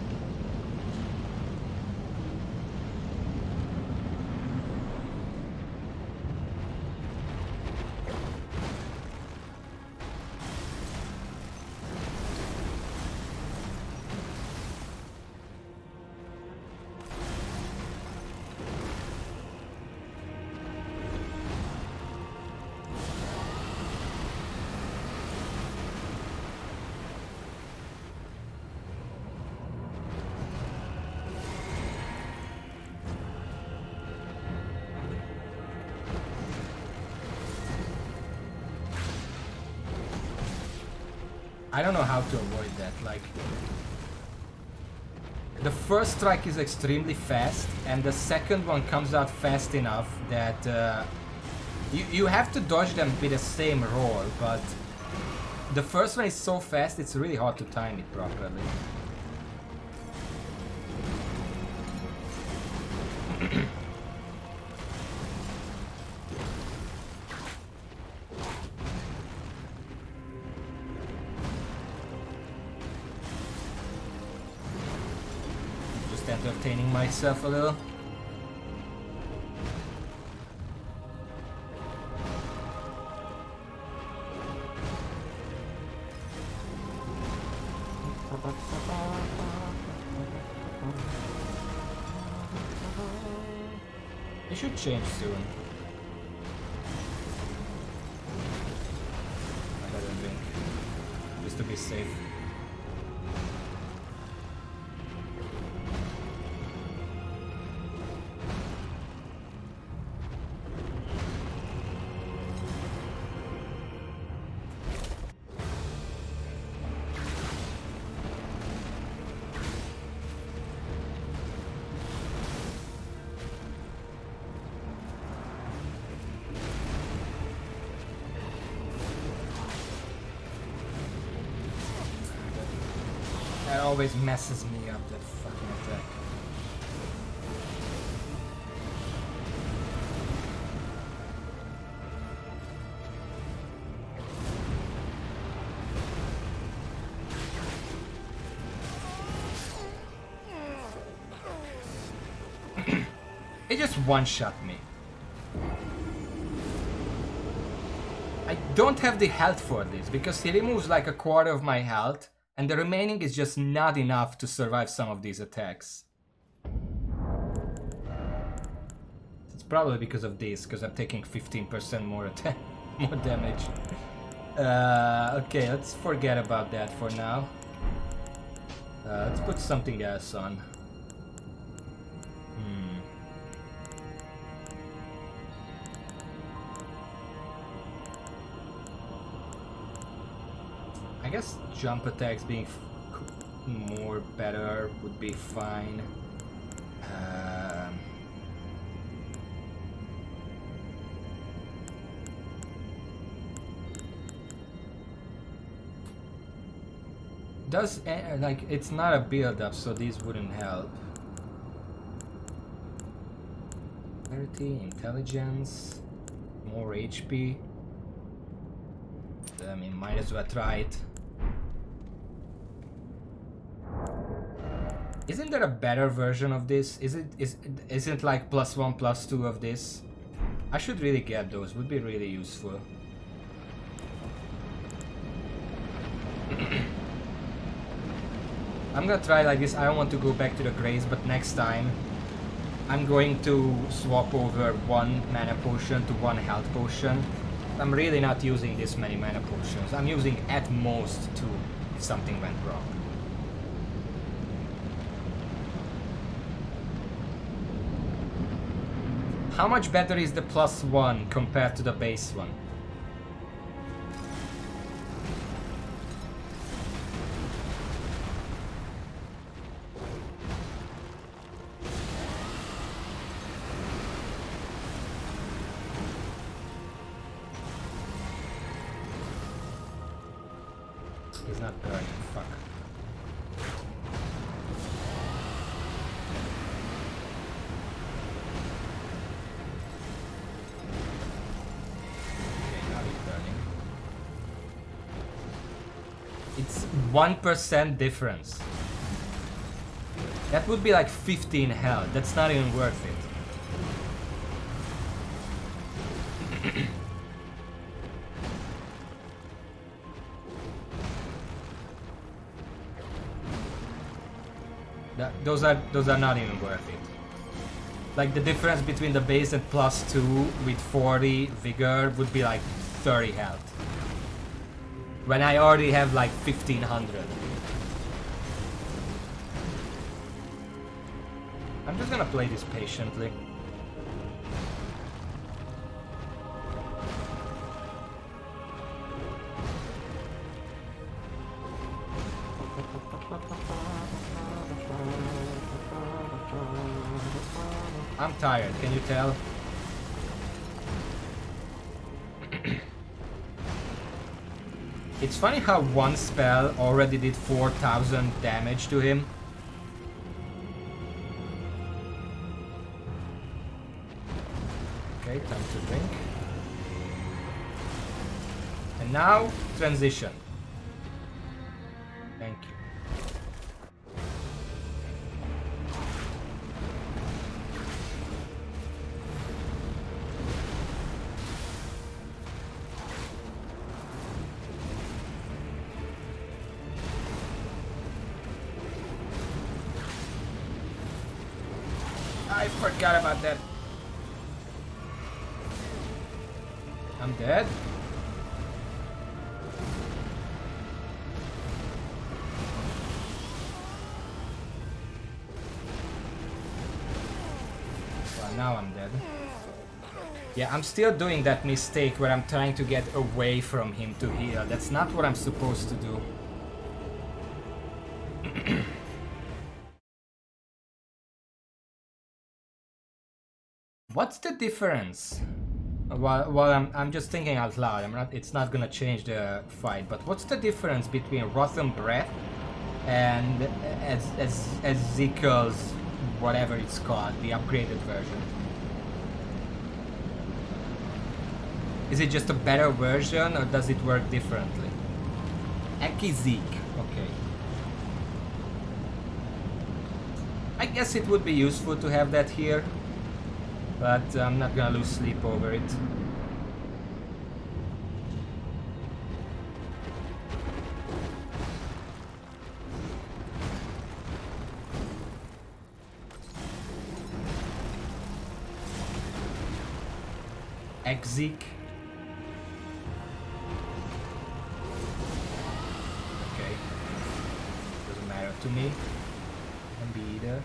I don't know how to avoid that, like... The first strike is extremely fast, and the second one comes out fast enough that you have to dodge them with the same roll, but the first one is so fast it's really hard to time it properly. Entertaining myself a little. It should change soon. I gotta drink just to be safe. That always messes me up, that fucking attack. It just one-shot me. I don't have the health for this, because he removes like a quarter of my health, and the remaining is just not enough to survive some of these attacks. It's probably because of this, because I'm taking 15% more more damage. Okay, let's forget about that for now. Let's put something else on. I guess jump attacks being more better would be fine. Does like it's not a build up, so these wouldn't help. Dexterity, intelligence, more HP. I mean, might as well try it. Isn't there a better version of this? Isn't like +1, +2 of this? I should really get those, would be really useful. I'm gonna try like this. I don't want to go back to the Grace, but next time I'm going to swap over 1 mana potion to 1 health potion. I'm really not using this many mana potions. I'm using at most 2 if something went wrong. How much better is the +1 compared to the base one? He's not burning, fuck. It's 1% difference. That would be like 15 health. That's not even worth it. Those are not even worth it. Like the difference between the base and +2 with 40 vigor would be like 30 health. When I already have like 1500. I'm just gonna play this patiently. I'm tired, can you tell? It's funny how one spell already did 4000 damage to him. Okay, time to drink. And now, transition. Thank you. I forgot about that. I'm dead. Well, now I'm dead. Yeah, I'm still doing that mistake where I'm trying to get away from him to heal. That's not what I'm supposed to do. What's the difference? Well, I'm just thinking out loud. It's not gonna change the fight. But what's the difference between Rotten Breath and Ezekiel's whatever it's called, the upgraded version? Is it just a better version, or does it work differently? Ekizik. Okay. I guess it would be useful to have that here. But I'm not gonna lose sleep over it. Exik. Okay. Doesn't matter to me. Can be either.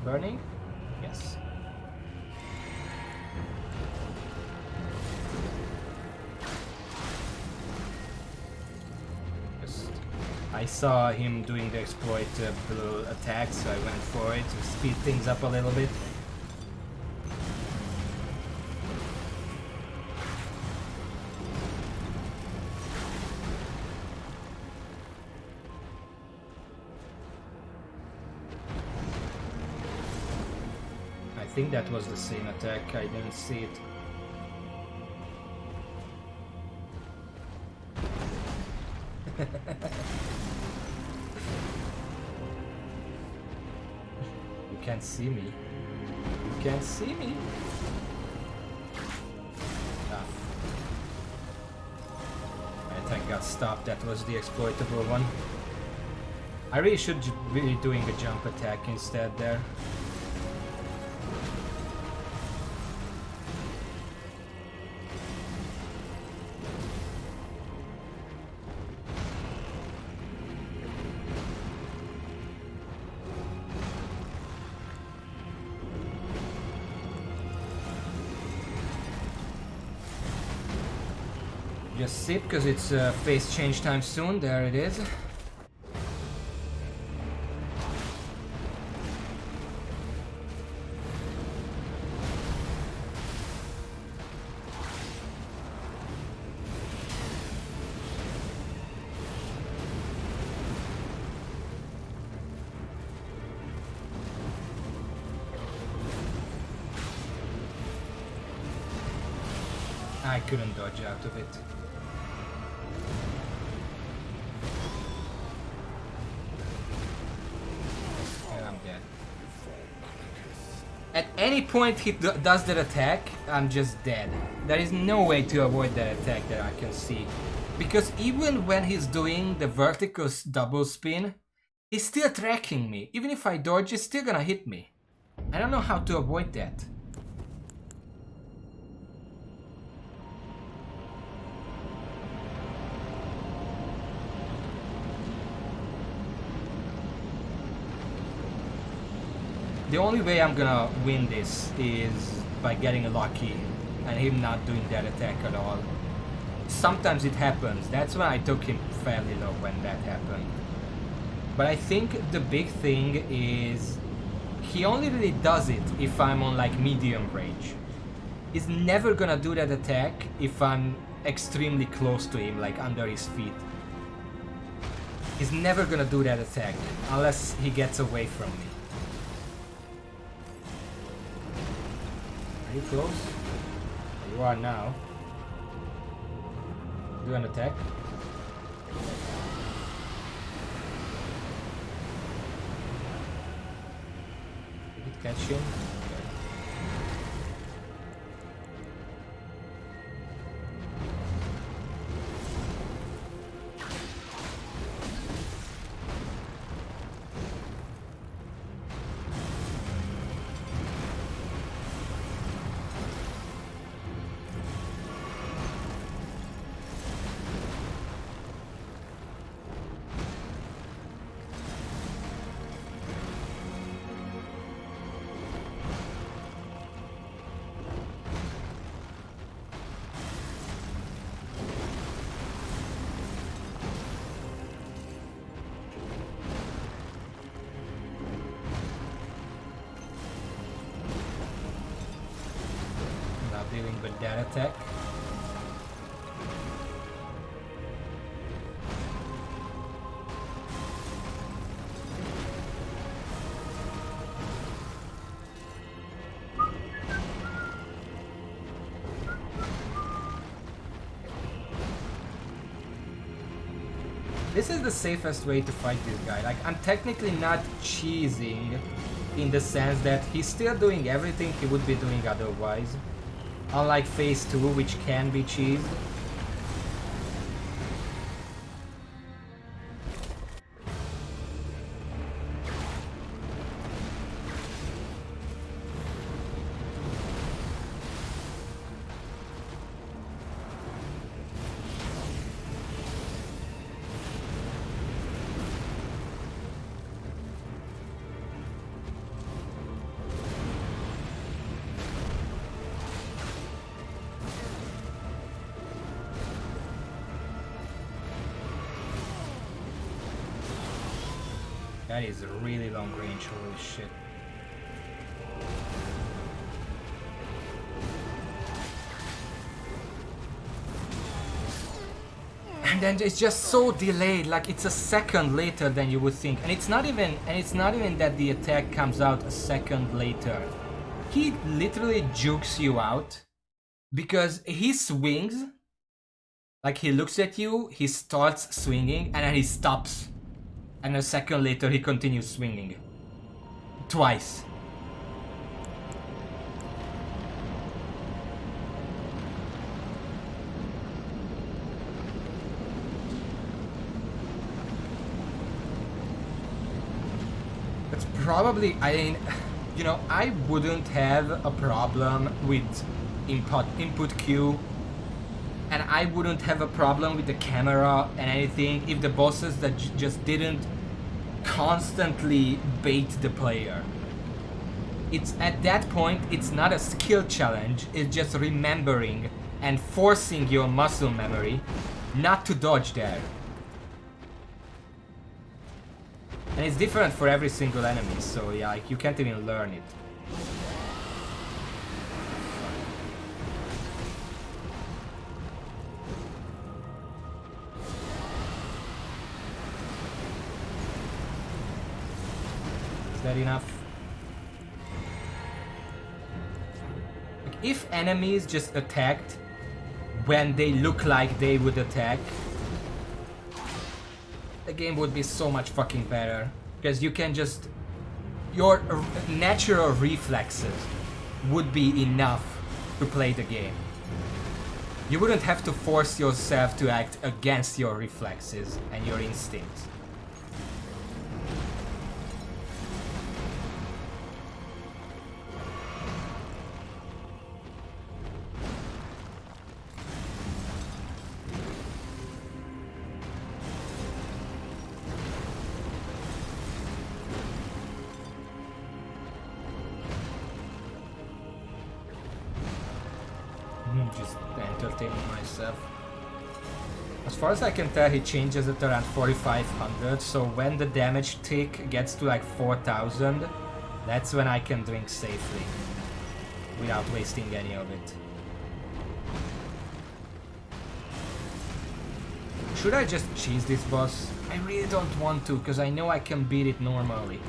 Burning? Yes. I saw him doing the exploit blue attack, so I went for it to speed things up a little bit. I think that was the same attack, I didn't see it. You can't see me. You can't see me. Ah. My attack got stopped, that was the exploitable one. I really should be doing a jump attack instead there. Just sit, because it's phase change time soon. There it is. I couldn't dodge out of it. At any point he does that attack, I'm just dead. There is no way to avoid that attack that I can see. Because even when he's doing the vertical double spin, he's still tracking me. Even if I dodge, he's still gonna hit me. I don't know how to avoid that. The only way I'm gonna win this is by getting lucky and him not doing that attack at all. Sometimes it happens. That's when I took him fairly low when that happened. But I think the big thing is he only really does it if I'm on like medium range. He's never gonna do that attack if I'm extremely close to him, like under his feet. He's never gonna do that attack unless he gets away from me. Are you close? You are now. Do an attack. Did it catch him? Dealing with that attack. This is the safest way to fight this guy. Like, I'm technically not cheesing in the sense that he's still doing everything he would be doing otherwise. Unlike phase 2, which can be cheesed. That is a really long range, holy shit. And then it's just so delayed, like it's a second later than you would think. And it's not even that the attack comes out a second later. he literally jukes you out because he swings, like he looks at you, he starts swinging, and then he stops. And a second later he continues swinging. Twice. It's probably, I mean, you know, I wouldn't have a problem with input queue, and I wouldn't have a problem with the camera and anything if the bosses that just didn't constantly bait the player. It's at that point, it's not a skill challenge, it's just remembering and forcing your muscle memory not to dodge there. And it's different for every single enemy, so yeah, like, you can't even learn it. Is that enough? Like, if enemies just attacked when they look like they would attack, the game would be so much fucking better, because you can just, your natural reflexes would be enough to play the game. You wouldn't have to force yourself to act against your reflexes and your instincts. Just entertaining myself. As far as I can tell, he changes it around 4500, so when the damage tick gets to like 4000, that's when I can drink safely without wasting any of it. Should I just cheese this boss? I really don't want to, because I know I can beat it normally.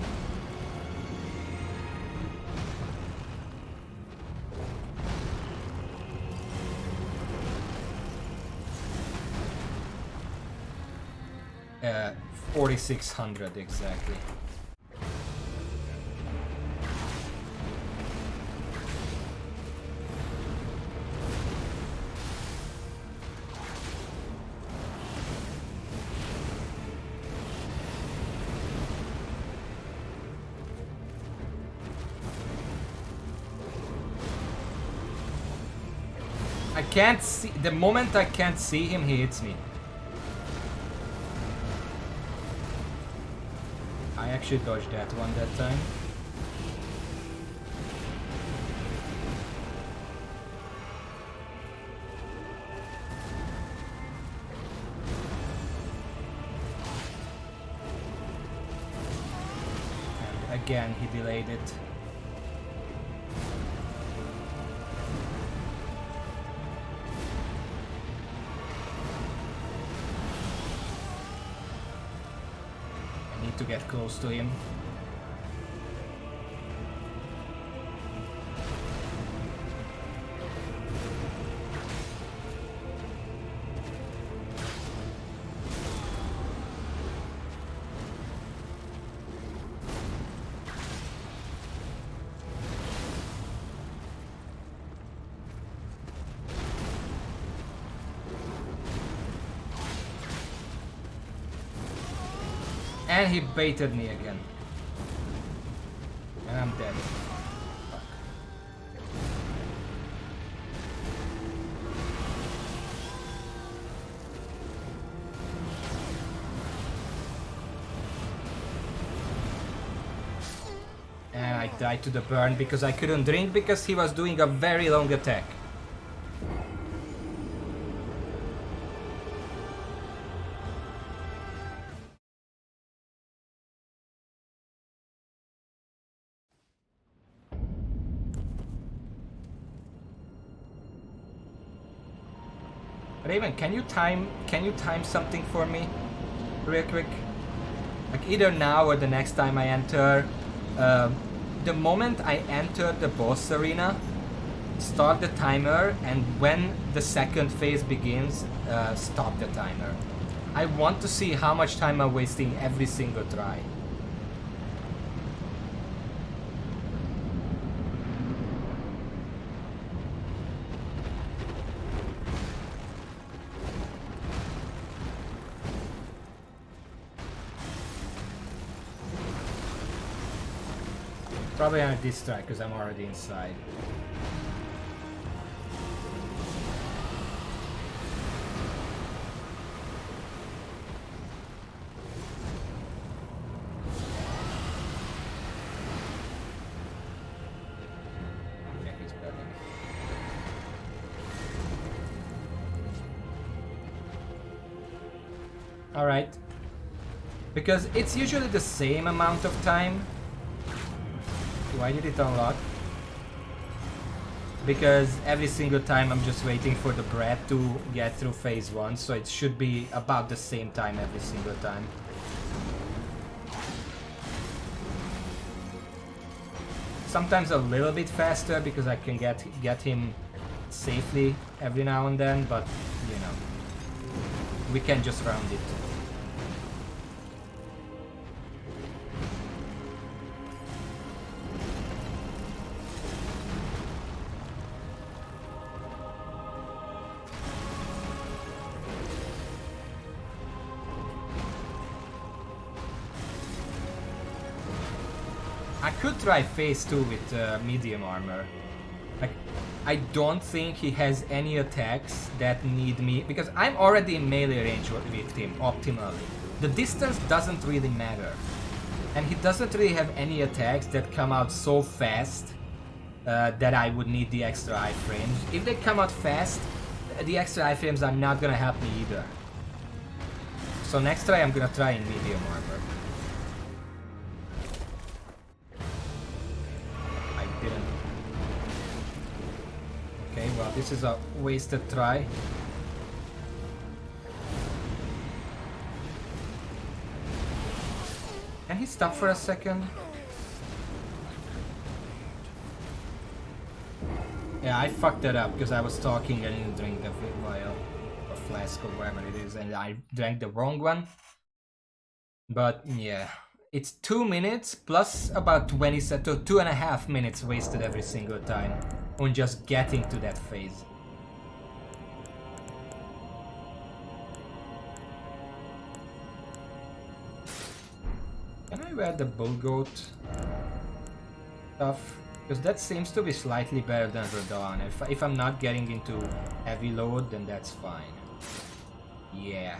Uh, 4600 exactly. I can't see, the moment I can't see him, he hits me. I actually dodged that one that time. And again, he delayed it. To get close to him. And he baited me again. And I'm dead. Fuck. And I died to the burn because I couldn't drink because he was doing a very long attack. Raven, can you time something for me? Real quick? Like either now or the next time I enter. the moment I enter the boss arena, start the timer, and when the second phase begins, stop the timer. I want to see how much time I'm wasting every single try. Probably on this track because I'm already inside. Yeah, he's burning. Alright. Because it's usually the same amount of time. Why did it unlock? Because every single time I'm just waiting for the bread to get through phase 1, so it should be about the same time every single time. Sometimes a little bit faster because I can get him safely every now and then, but you know, we can just round it. I could try phase 2 with medium armor. Like, I don't think he has any attacks that need me, because I'm already in melee range with him optimally. The distance doesn't really matter. And he doesn't really have any attacks that come out so fast that I would need the extra iframes. If they come out fast, the extra iframes are not gonna help me either. So next try I'm gonna try in medium armor. Okay, well, this is a wasted try. Can he stop for a second? Yeah, I fucked that up because I was talking and didn't drink the vial or flask or whatever it is, and I drank the wrong one. But yeah, it's 2 minutes plus about 20 to 2.5 minutes wasted every single time on just getting to that phase. Can I wear the bull goat stuff? Because that seems to be slightly better than Radon. If I'm not getting into heavy load, then that's fine. Yeah.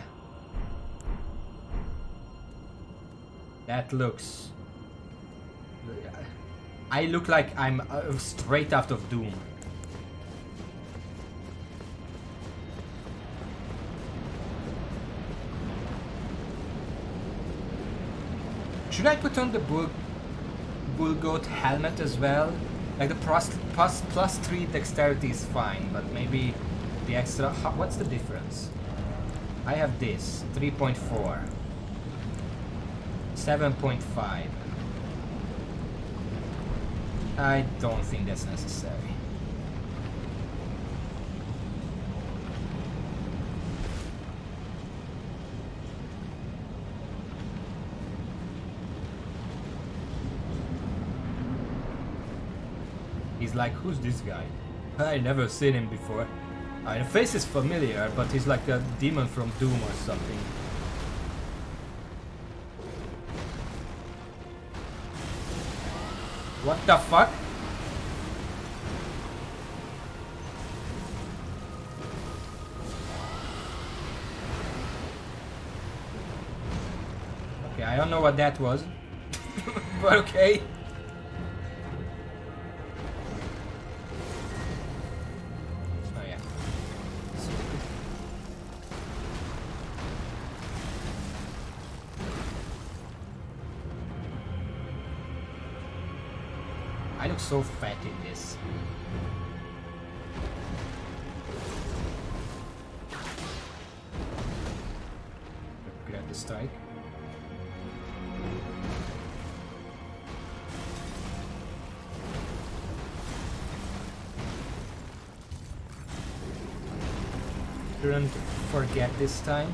That looks... I look like I'm straight out of Doom. Should I put on the bull goat helmet as well? Like the plus 3 dexterity is fine, but maybe the extra... What's the difference? I have this, 3.4. 7.5. I don't think that's necessary. He's like, who's this guy? I never seen him before. The face is familiar, but he's like a demon from Doom or something. What the fuck? Okay, I don't know what that was. But okay. Oh yeah. I look so fat in this. Grab the strike. shouldn't forget this time.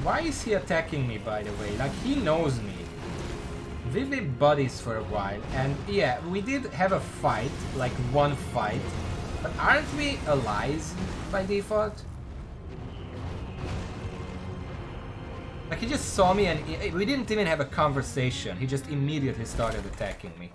Why is he attacking me, by the way? Like, he knows me. We've been buddies for a while, and yeah, we did have a fight, like one fight, but aren't we allies by default? Like, he just saw me and we didn't even have a conversation, he just immediately started attacking me.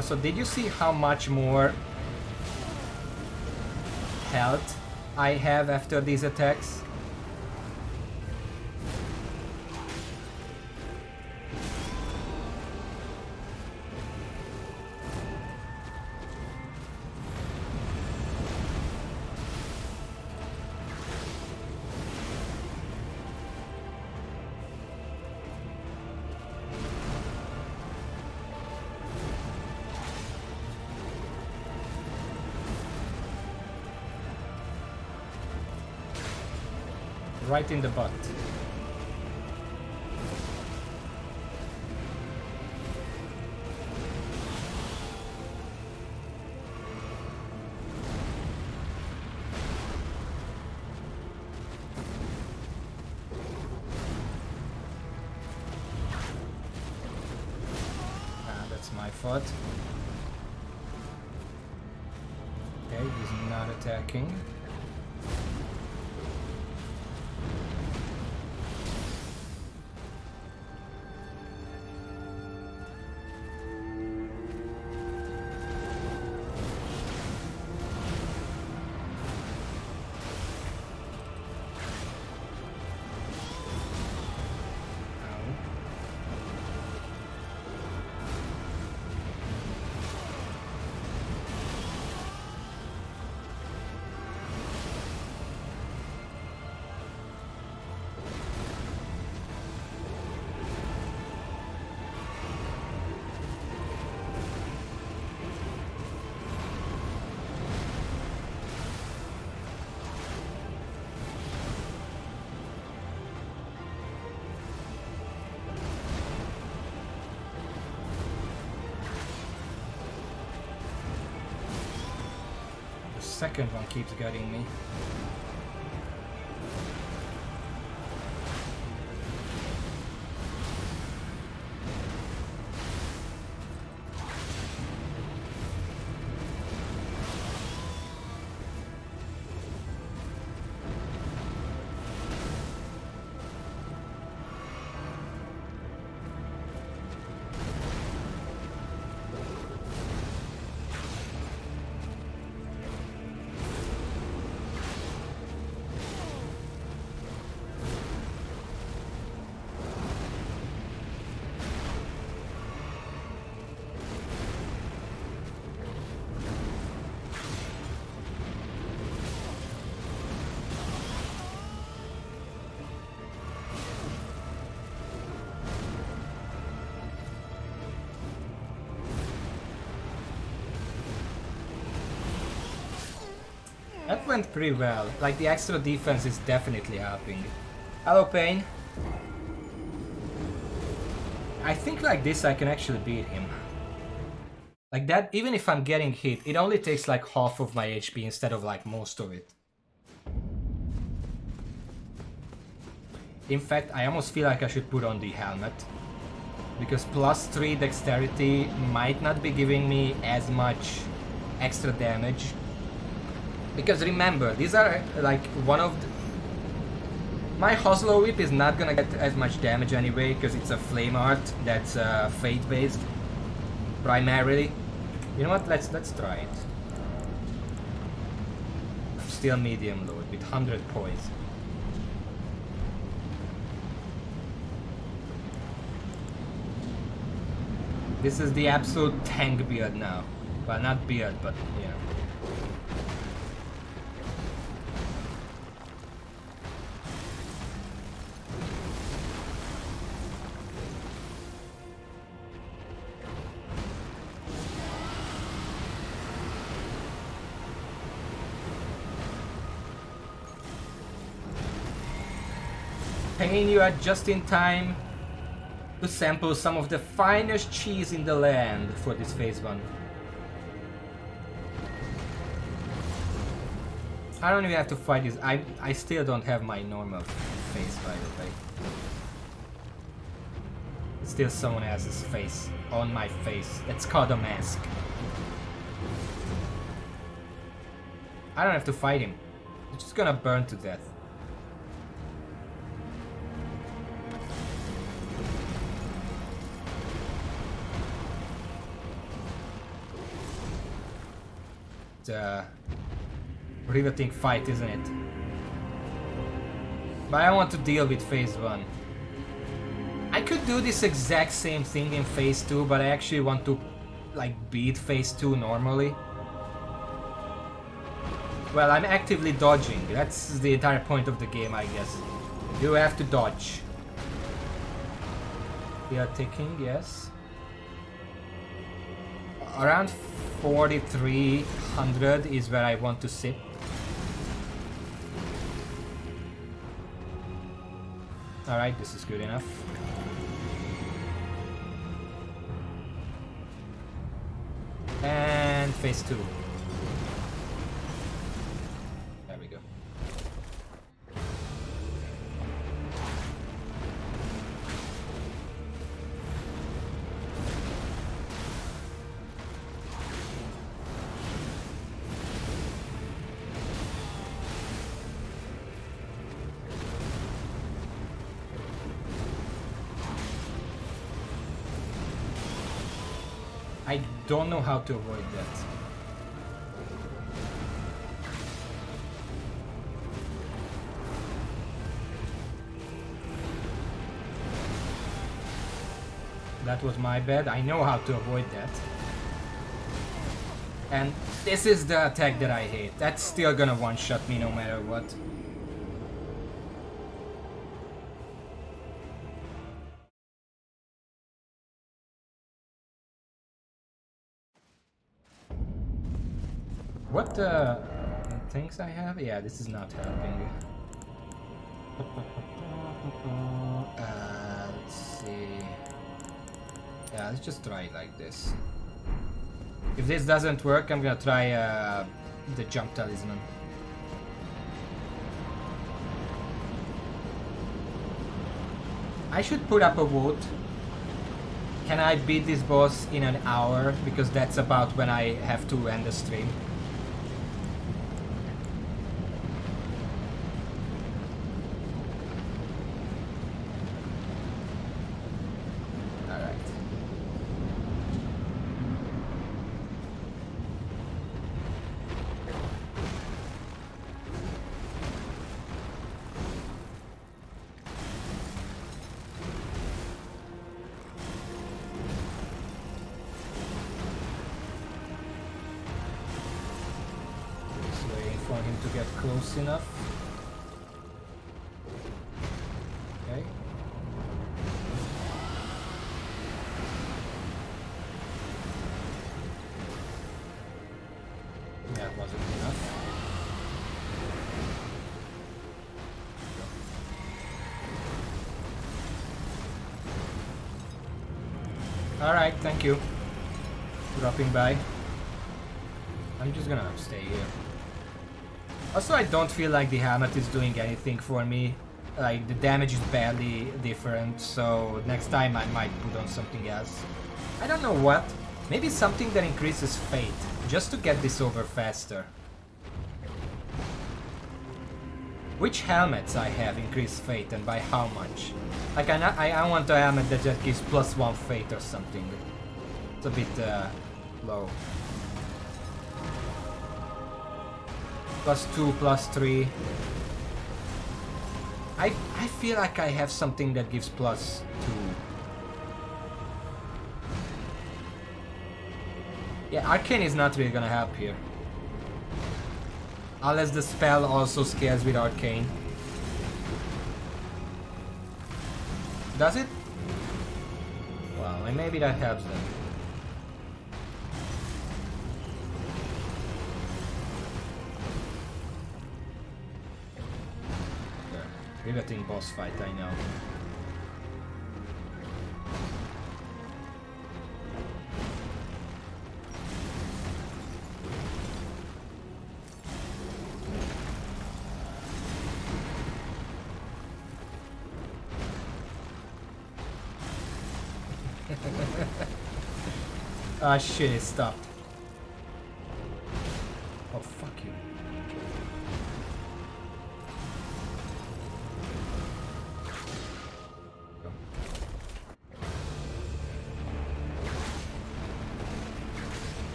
So did you see how much more health I have after these attacks? Right in the butt. That's my fault. Okay, he's not attacking. Second one keeps getting me. That went pretty well. Like, the extra defense is definitely helping. Hello, Pain. I think like this I can actually beat him. Like that, even if I'm getting hit, it only takes like half of my HP instead of like most of it. In fact, I almost feel like I should put on the helmet. Because +3 dexterity might not be giving me as much extra damage. Because remember, these are like one of the... My Oslo Whip is not gonna get as much damage anyway, because it's a flame art that's fate based. Primarily. You know what, let's try it. I'm still medium load with 100 poise. This is the absolute tank build now. Well, not build, but you know. Pain, you are just in time to sample some of the finest cheese in the land for this phase 1. I don't even have to fight this. I still don't have my normal face, by the way. It's still someone else's face on my face. It's called a mask. I don't have to fight him. He's just gonna burn to death. Riveting fight, isn't it? But I want to deal with phase 1. I could do this exact same thing in phase 2, but I actually want to like beat phase 2 normally. Well, I'm actively dodging. That's the entire point of the game, I guess. You have to dodge. We are ticking, yes. Around 4,300 is where I want to sit. Alright, this is good enough. And phase 2. There we go. I don't know how to avoid that. That was my bad. I know how to avoid that. And this is the attack that I hate. That's still gonna one-shot me no matter what. What things I have? Yeah, this is not helping. Let's see. Yeah, let's just try it like this. If this doesn't work, I'm gonna try the jump talisman. I should put up a vote. Can I beat this boss in an hour? Because that's about when I have to end the stream. Enough. Okay. That wasn't enough. Alright, thank you. Dropping by. I'm just gonna stay here. Also, I don't feel like the helmet is doing anything for me. Like, the damage is barely different, so next time I might put on something else. I don't know what. Maybe something that increases fate, just to get this over faster. Which helmets I have increase fate and by how much? Like, I want a helmet that just gives +1 fate or something. It's a bit low. +2, +3. I feel like I have something that gives +2. Yeah, Arcane is not really gonna help here. Unless the spell also scales with Arcane. Does it? Well, and maybe that helps them. Riveting boss fight, I know. Ah shit, it stopped. Oh fuck you.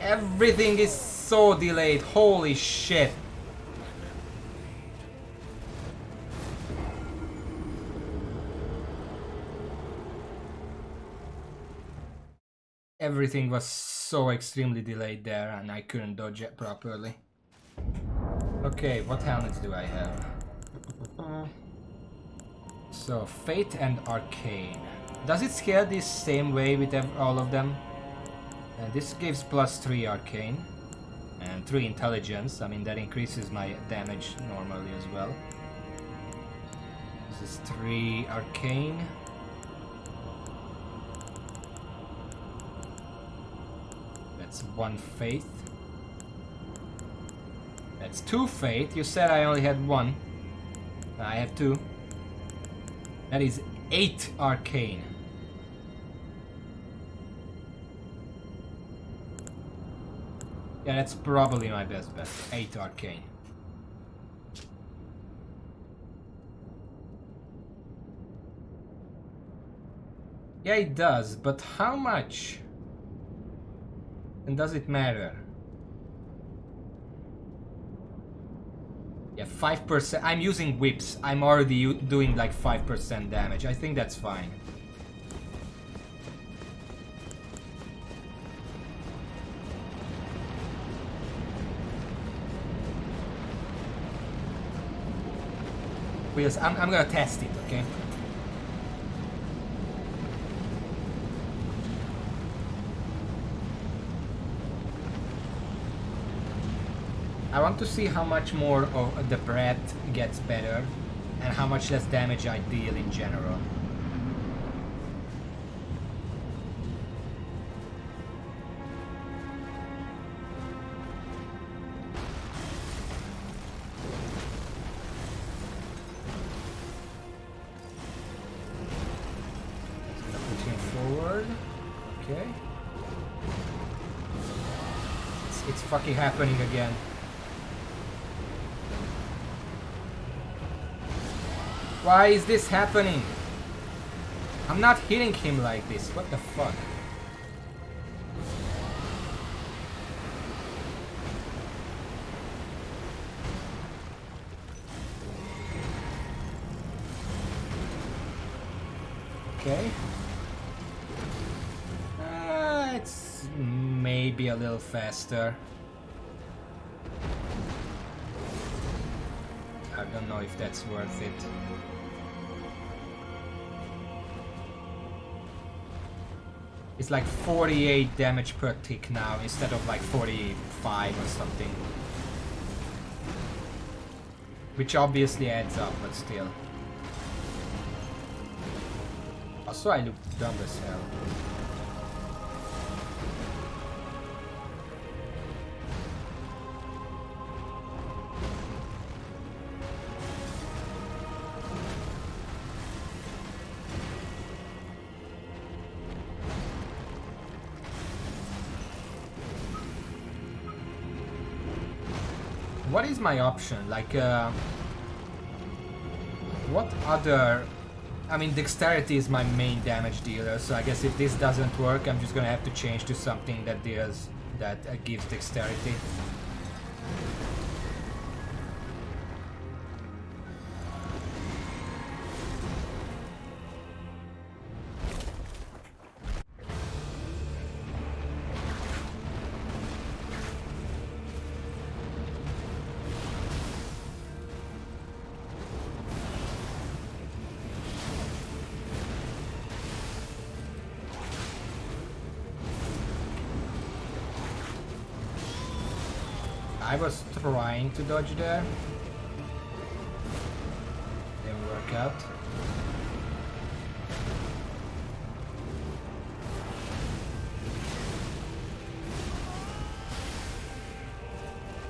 Everything is so delayed, holy shit. Everything was so extremely delayed there and I couldn't dodge it properly. Okay, what helmets do I have? So, Fate and Arcane. Does it scale this same way with all of them? This gives +3 Arcane and 3 Intelligence. I mean, that increases my damage normally as well. This is 3 Arcane. That's 1 Faith. That's 2 Faith. You said I only had 1. I have 2. That is 8 Arcane. Yeah, that's probably my best bet. 8 Arcane. Yeah, it does, but how much? And does it matter? Yeah, 5%. I'm using whips. I'm already doing like 5% damage. I think that's fine. Because I'm gonna test it, okay? I want to see how much more of the breath gets better and how much less damage I deal in general. Okay. It's fucking happening again. Why is this happening? I'm not hitting him like this. What the fuck? Okay. It's maybe a little faster. Don't know if that's worth it. It's like 48 damage per tick now instead of like 45 or something. Which obviously adds up, but still. Also, I look dumb as hell. What is my option? Like, what other... I mean, dexterity is my main damage dealer, so I guess if this doesn't work, I'm just gonna have to change to something that deals... that gives dexterity. I was trying to dodge there. Didn't work out.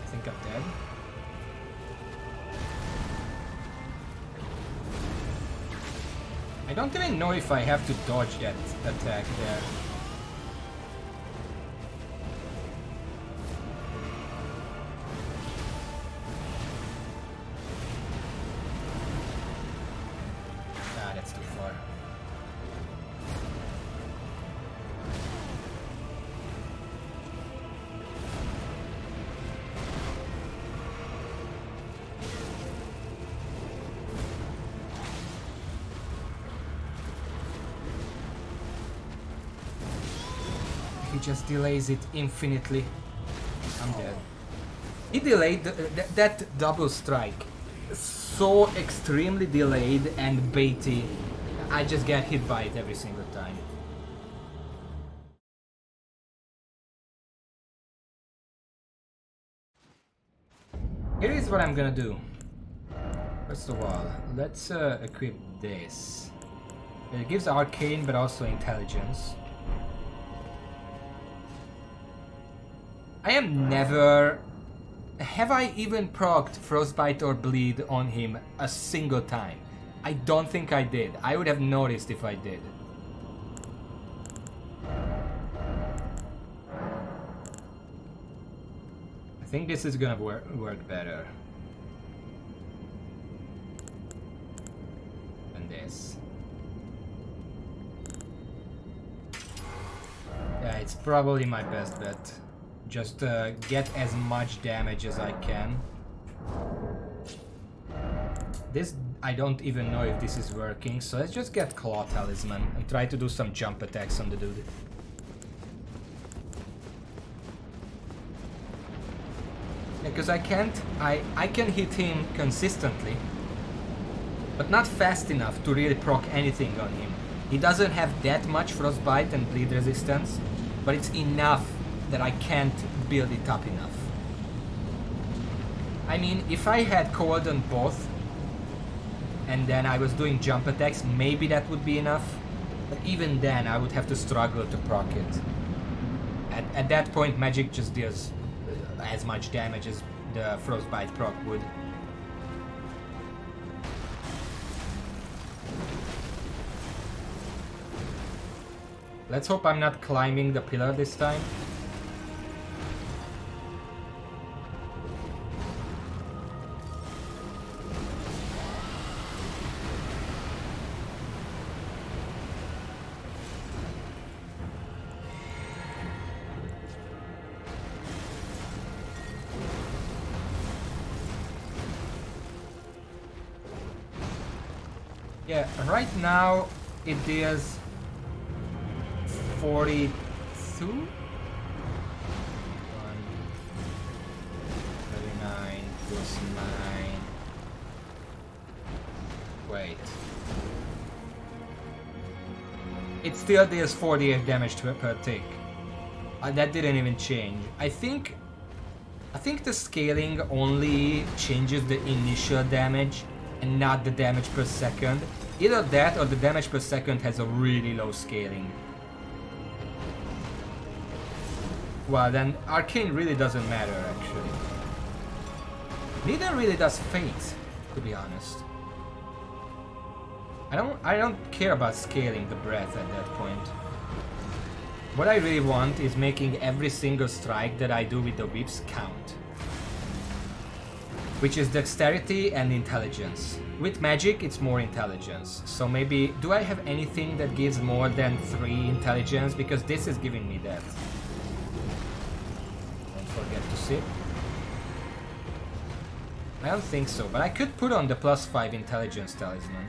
I think I'm dead. I don't even know if I have to dodge that attack there. Just delays it infinitely. I'm dead. He delayed that double strike. So extremely delayed and baity. I just get hit by it every single time. Here is what I'm gonna do. First of all, let's equip this. It gives arcane but also intelligence. I am never... Have I even procced Frostbite or Bleed on him a single time? I don't think I did. I would have noticed if I did. I think this is gonna work better than this. Yeah, it's probably my best bet. Just get as much damage as I can. This, I don't even know if this is working, so let's just get Claw Talisman and try to do some jump attacks on the dude. Because I can't, I can hit him consistently, but not fast enough to really proc anything on him. He doesn't have that much Frostbite and Bleed resistance, but it's enough that I can't build it up enough. I mean, if I had cold on both, and then I was doing jump attacks, maybe that would be enough. But even then, I would have to struggle to proc it. At that point, magic just deals as much damage as the Frostbite proc would. Let's hope I'm not climbing the pillar this time. Yeah, right now it deals 42? 1, 39 plus 9. Wait. It still deals 48 damage per tick. That didn't even change. I think the scaling only changes the initial damage and not the damage per second. Either that or the damage per second has a really low scaling. Well, then Arcane really doesn't matter, actually. Neither really does Fate, to be honest. I don't care about scaling the breath at that point. What I really want is making every single strike that I do with the whips count. Which is dexterity and intelligence. With magic, it's more intelligence. So maybe, do I have anything that gives more than 3 intelligence? Because this is giving me that. Don't forget to sip. I don't think so, but I could put on the +5 intelligence talisman.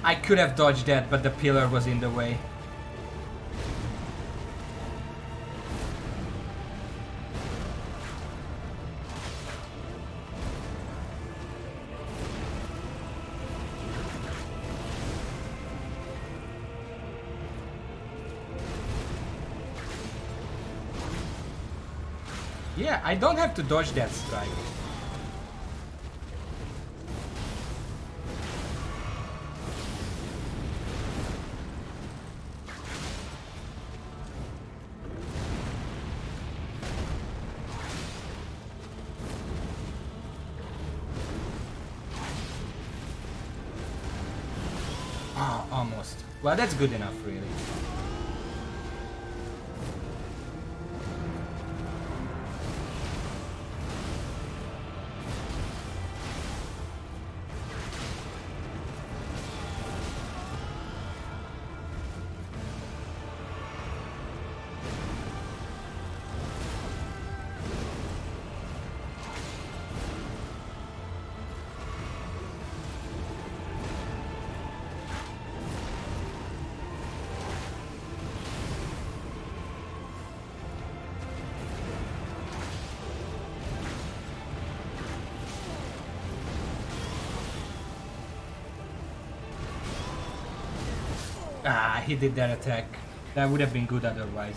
I could have dodged that, but the pillar was in the way. Yeah, I don't have to dodge that strike. Almost. Well, that's good enough, really. Ah, he did that attack. That would have been good otherwise.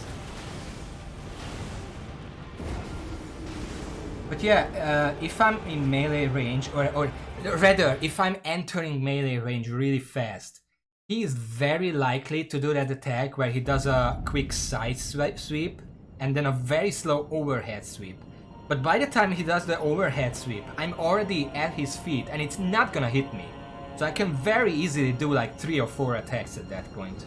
But yeah, if I'm in melee range, or rather, if I'm entering melee range really fast, he is very likely to do that attack where he does a quick side sweep and then a very slow overhead sweep. But by the time he does the overhead sweep, I'm already at his feet and it's not gonna hit me. So I can very easily do like 3 or 4 attacks at that point.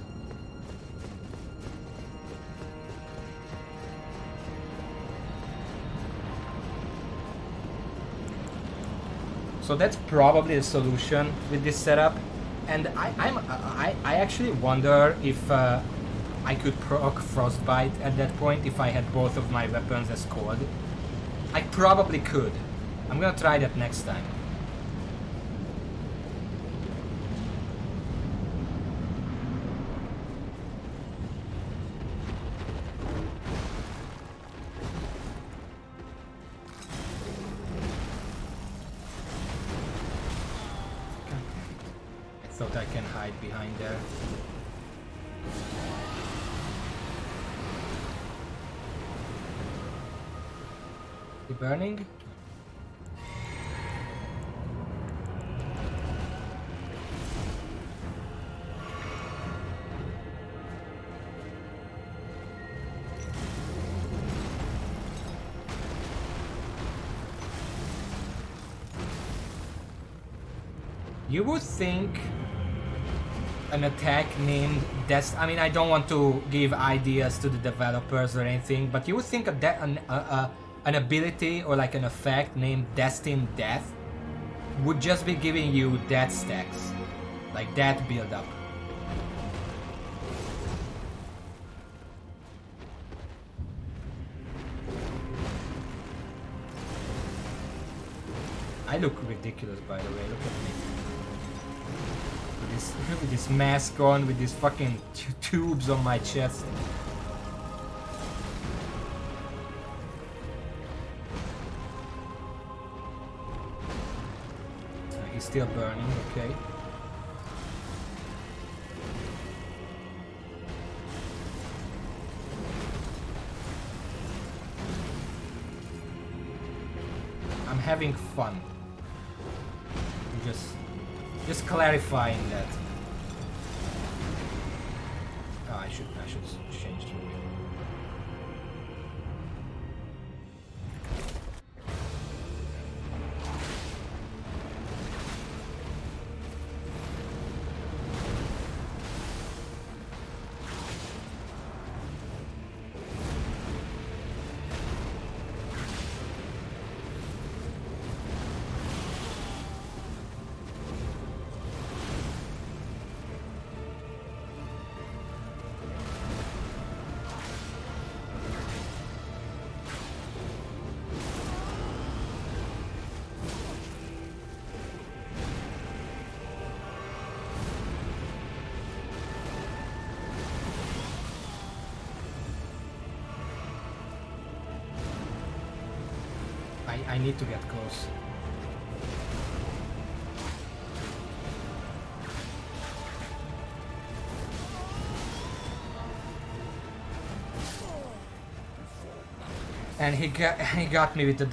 So that's probably the solution with this setup. And I actually wonder if I could proc Frostbite at that point if I had both of my weapons as cord. I probably could. I'm gonna try that next time. Thought I can hide behind there. You burning? You would think an attack named I mean, I don't want to give ideas to the developers or anything, but you would think an ability or like an effect named Destined Death would just be giving you death stacks, like that build up. I look ridiculous, by the way. Look at me. With this mask on, with these fucking tubes on my chest. He's still burning, okay. I'm having fun. Just clarifying that. Oh, I should change the wheel. I need to get close. And he got me with the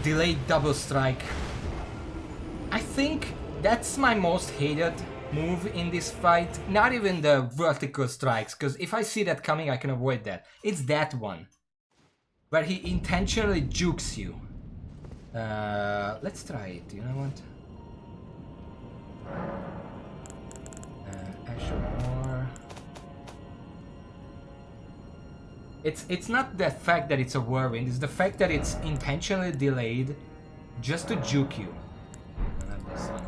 delayed double strike. I think that's my most hated move in this fight. Not even the vertical strikes, because if I see that coming, I can avoid that. It's that one, where he intentionally jukes you. Let's try it. You know what? Ash of War. It's not the fact that it's a whirlwind, it's the fact that it's intentionally delayed just to juke you. Not this one.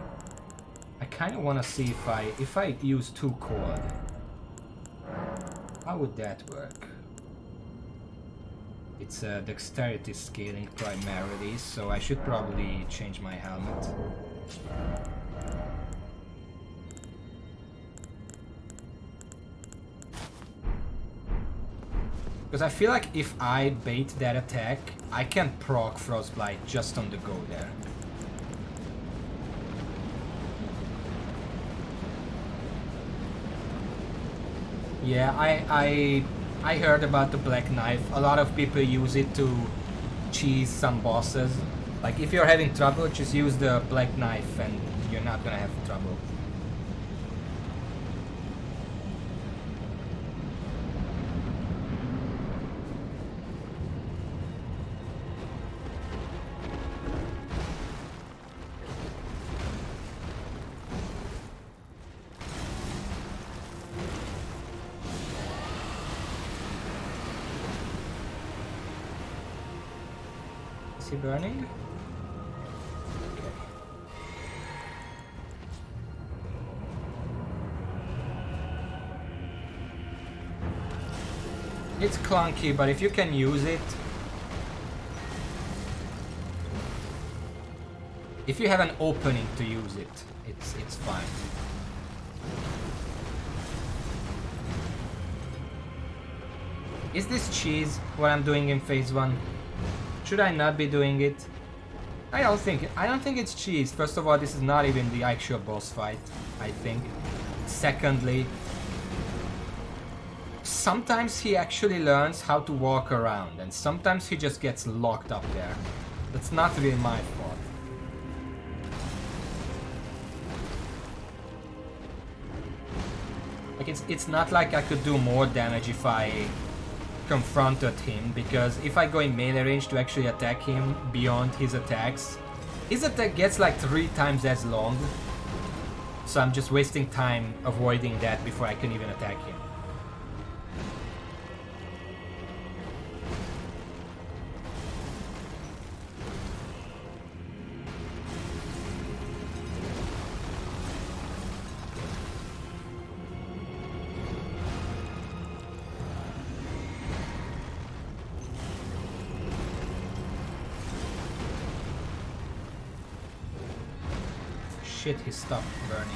I kind of want to see if I use too cold. How would that work? It's dexterity scaling primarily, so I should probably change my helmet. Because I feel like if I bait that attack, I can proc Frostbite just on the go there. Yeah, I heard about the Black Knife. A lot of people use it to cheese some bosses. Like if you're having trouble, just use the Black Knife and you're not gonna have trouble. Burning? Okay. It's clunky, but if you can use it, if you have an opening to use it, it's fine. Is this cheese what I'm doing in phase 1? Should I not be doing it? I don't think it's cheese. First of all, this is not even the actual boss fight, I think. Secondly, sometimes he actually learns how to walk around, and sometimes he just gets locked up there. That's not really my fault. Like it's not like I could do more damage if I confronted him, because if I go in melee range to actually attack him beyond his attacks, his attack gets like 3 times as long. So I'm just wasting time avoiding that before I can even attack him. Shit, he stopped burning.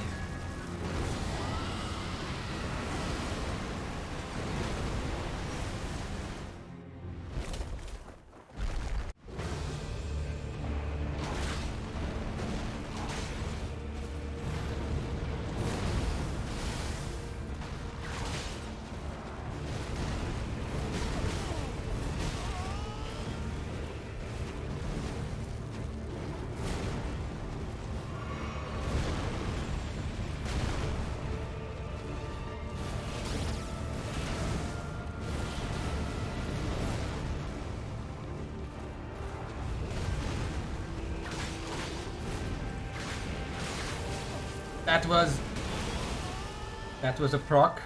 That was a proc.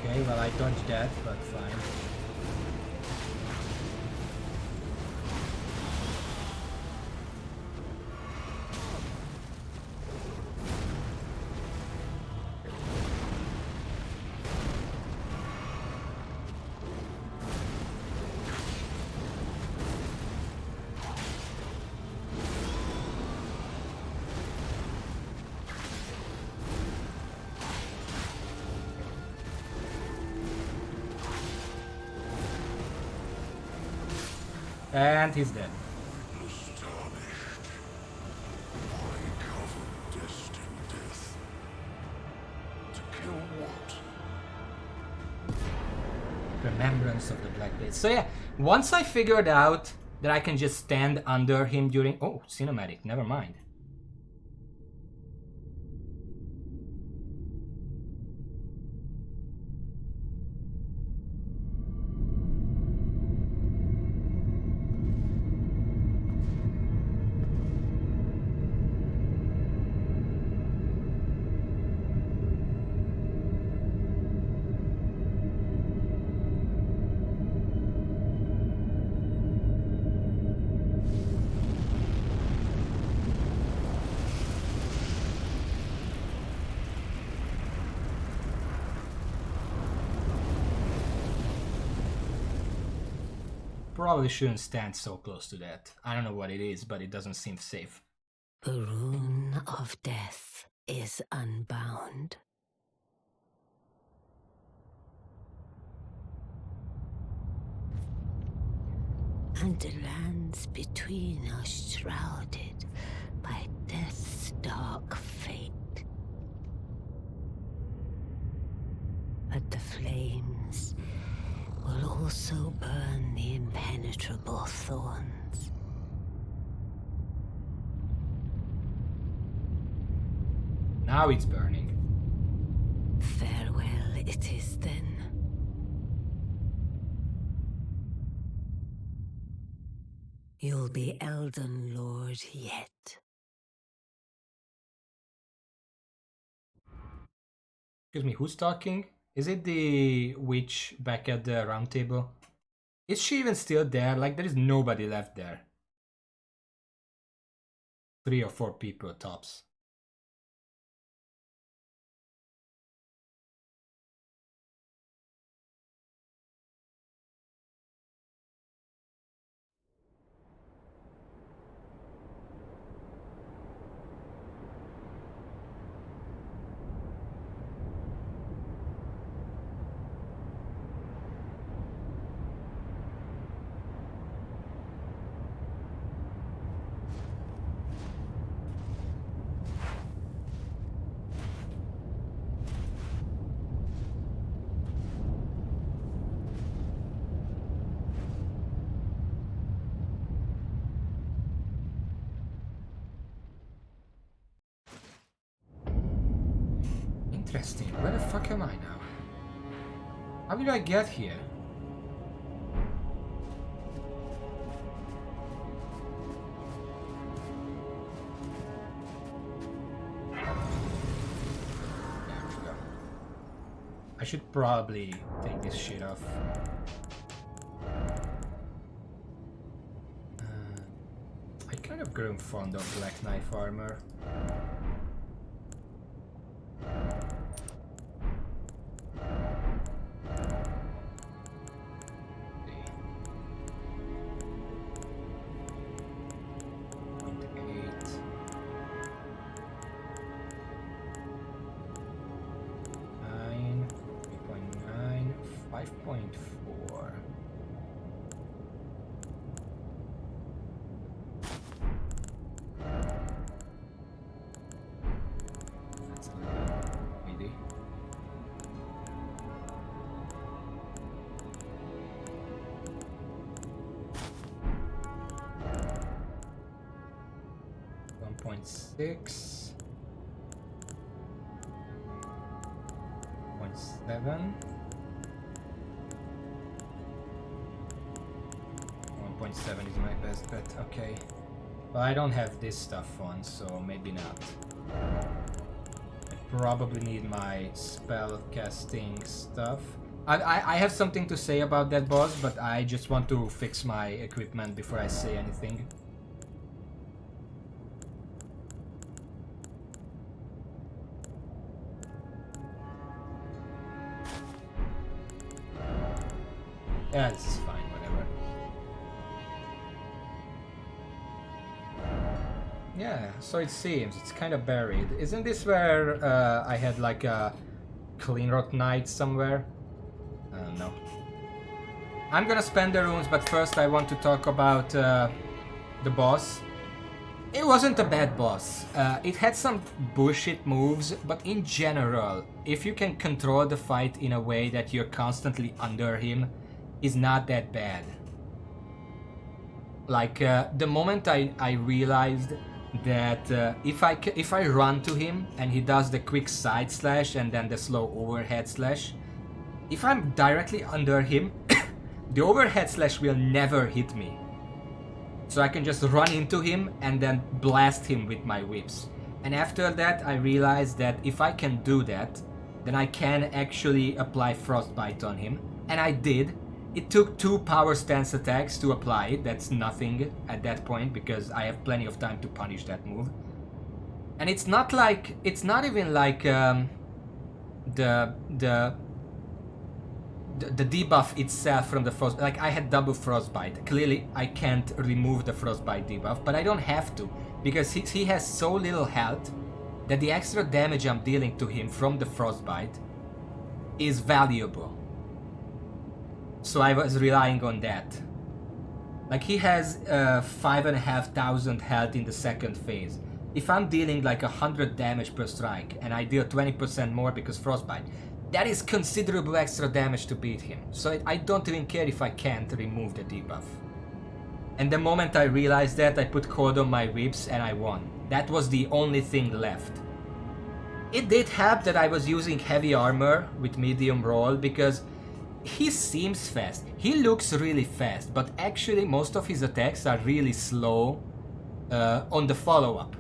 Okay, well I dodged that, but fine. And he's dead. Remembrance of the Black Blade. So yeah, once I figured out that I can just stand under him during... Oh, cinematic, never mind. Probably shouldn't stand so close to that. I don't know what it is, but it doesn't seem safe. The rune of death is unbound. And the lands between are shrouded by death's dark fate. But the flames will also burn the impenetrable thorns. Now it's burning. Farewell it is then. You'll be Elden Lord yet. Excuse me, who's talking? Is it the witch back at the round table? Is she even still there? Like, there is nobody left there. 3 or 4 people tops. Interesting. Where the fuck am I now? How did I get here? I should probably take this shit off. I kind of grown fond of Black Knife armor. Six. 0.7. 1.7 is my best bet, okay. But I don't have this stuff on, so maybe not. I probably need my spell casting stuff. I have something to say about that boss, but I just want to fix my equipment before I say anything. Yeah, this is fine, whatever. Yeah, so it seems it's kind of buried. Isn't this where I had like a clean rot night somewhere? I don't know. I'm gonna spend the runes, but first I want to talk about the boss. It wasn't a bad boss. It had some bullshit moves, but in general, if you can control the fight in a way that you're constantly under him, is not that bad. Like the moment I realized that if I run to him and he does the quick side slash and then the slow overhead slash, if I'm directly under him, the overhead slash will never hit me. So I can just run into him and then blast him with my whips. And after that I realized that if I can do that, then I can actually apply frostbite on him. And I did. It took 2 power stance attacks to apply it. That's nothing at that point because I have plenty of time to punish that move. And it's not even like the debuff itself from the frost. Like I had double frostbite. Clearly I can't remove the frostbite debuff, but I don't have to because he has so little health that the extra damage I'm dealing to him from the frostbite is valuable. So I was relying on that. Like he has 5,500 health in the second phase. If I'm dealing like 100 damage per strike and I deal 20% more because frostbite, that is considerable extra damage to beat him. So I don't even care if I can't remove the debuff. And the moment I realized that, I put cold on my whips and I won. That was the only thing left. It did help that I was using heavy armor with medium roll because he seems fast. He looks really fast, but actually most of his attacks are really slow on the follow-up.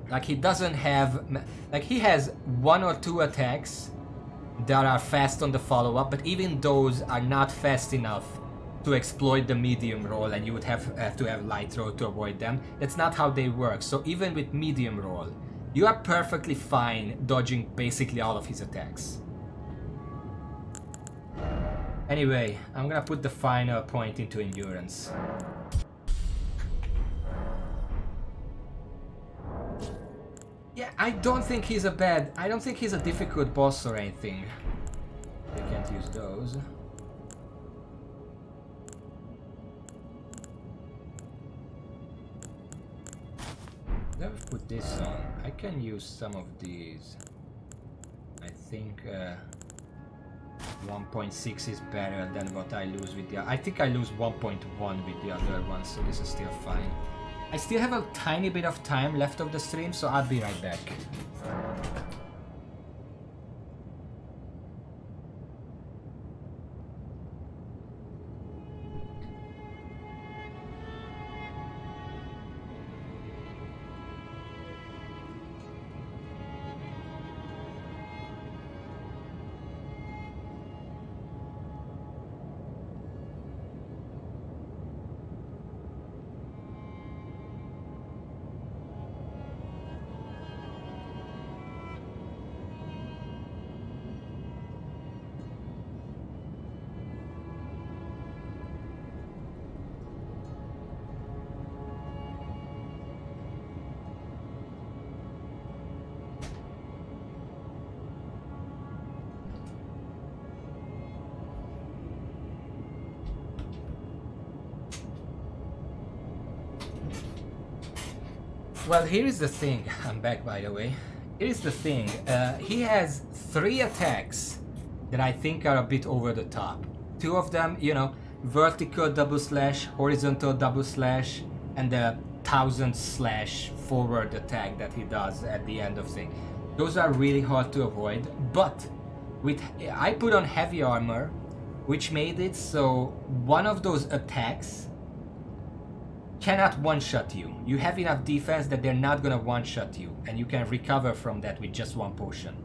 Like he doesn't have... Like he has 1 or 2 attacks that are fast on the follow-up, but even those are not fast enough to exploit the medium roll, and you would have to have light roll to avoid them. That's not how they work. So even with medium roll, you are perfectly fine dodging basically all of his attacks. Anyway, I'm gonna put the final point into endurance. Yeah, I don't think he's a difficult boss or anything. I can't use those. Never put this on. I can use some of these. I think 1.6 is better than what I lose with the... I think I lose 1.1 with the other one, so this is still fine. I still have a tiny bit of time left of the stream, so I'll be right back. Well, here is the thing. I'm back, by the way. Here is the thing. He has 3 attacks that I think are a bit over the top. 2 of them, you know, vertical double slash, horizontal double slash, and the 1000 slash forward attack that he does at the end of thing. Those are really hard to avoid, but I put on heavy armor, which made it so one of those attacks cannot one-shot you. You have enough defense that they're not gonna one-shot you, and you can recover from that with just 1 potion.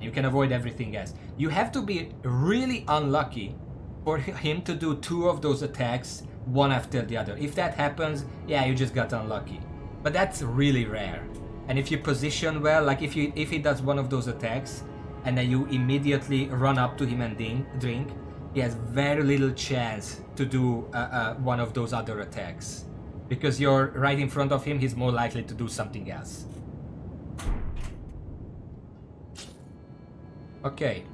You can avoid everything else. You have to be really unlucky for him to do 2 of those attacks, one after the other. If that happens, yeah, you just got unlucky. But that's really rare. And if you position well, like if he does one of those attacks, and then you immediately run up to him and drink, he has very little chance to do one of those other attacks. Because you're right in front of him, he's more likely to do something else. Okay.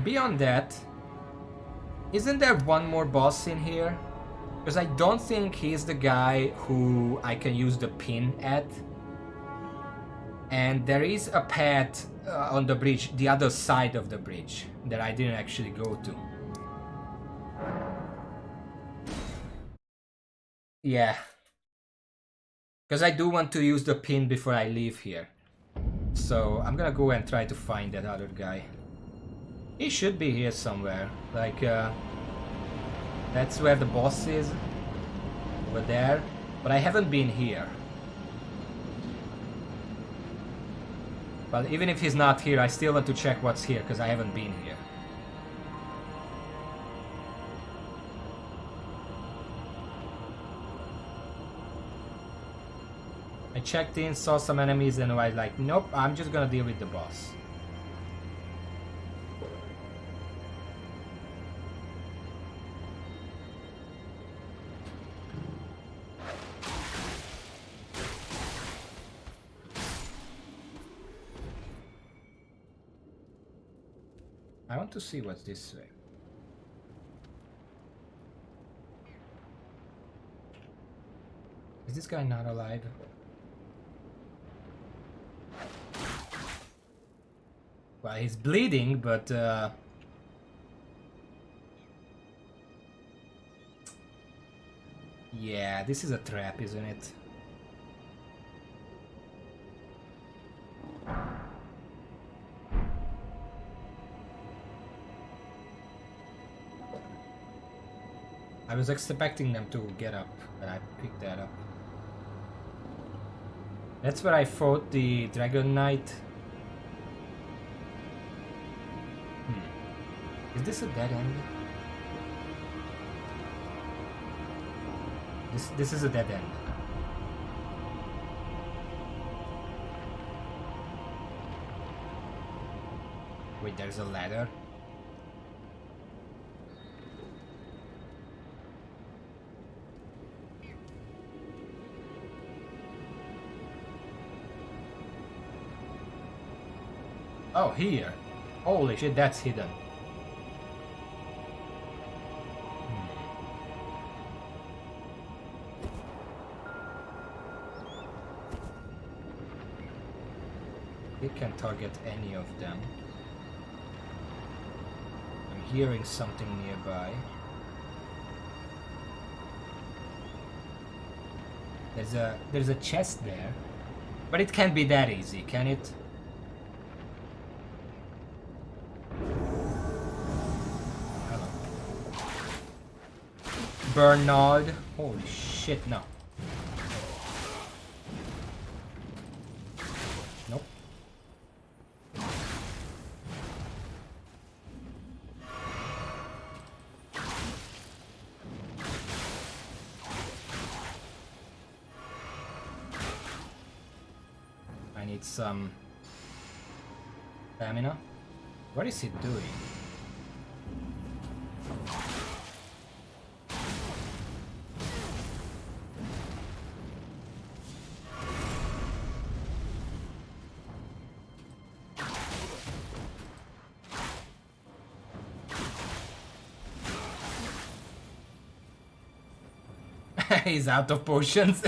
Beyond that, isn't there one more boss in here? Because I don't think he's the guy who I can use the pin at. And there is a path on the bridge, the other side of the bridge, that I didn't actually go to. Yeah. Because I do want to use the pin before I leave here. So I'm gonna go and try to find that other guy. He should be here somewhere. Like, that's where the boss is. Over there. But I haven't been here. But even if he's not here, I still want to check what's here, because I haven't been here. I checked in, saw some enemies, and I was like, nope, I'm just gonna deal with the boss. I want to see what's this way. Is this guy not alive? Well, he's bleeding, but yeah, this is a trap, isn't it? I was expecting them to get up, but I picked that up. That's where I fought the Dragon Knight. Is this a dead end? This is a dead end. Wait, there's a ladder. Oh, here. Holy shit, that's hidden. He can target any of them. I'm hearing something nearby. There's a chest there. But it can't be that easy, can it? Hello. Bernard. Holy shit, no. Nope. I need some stamina. What is he doing? He's out of potions.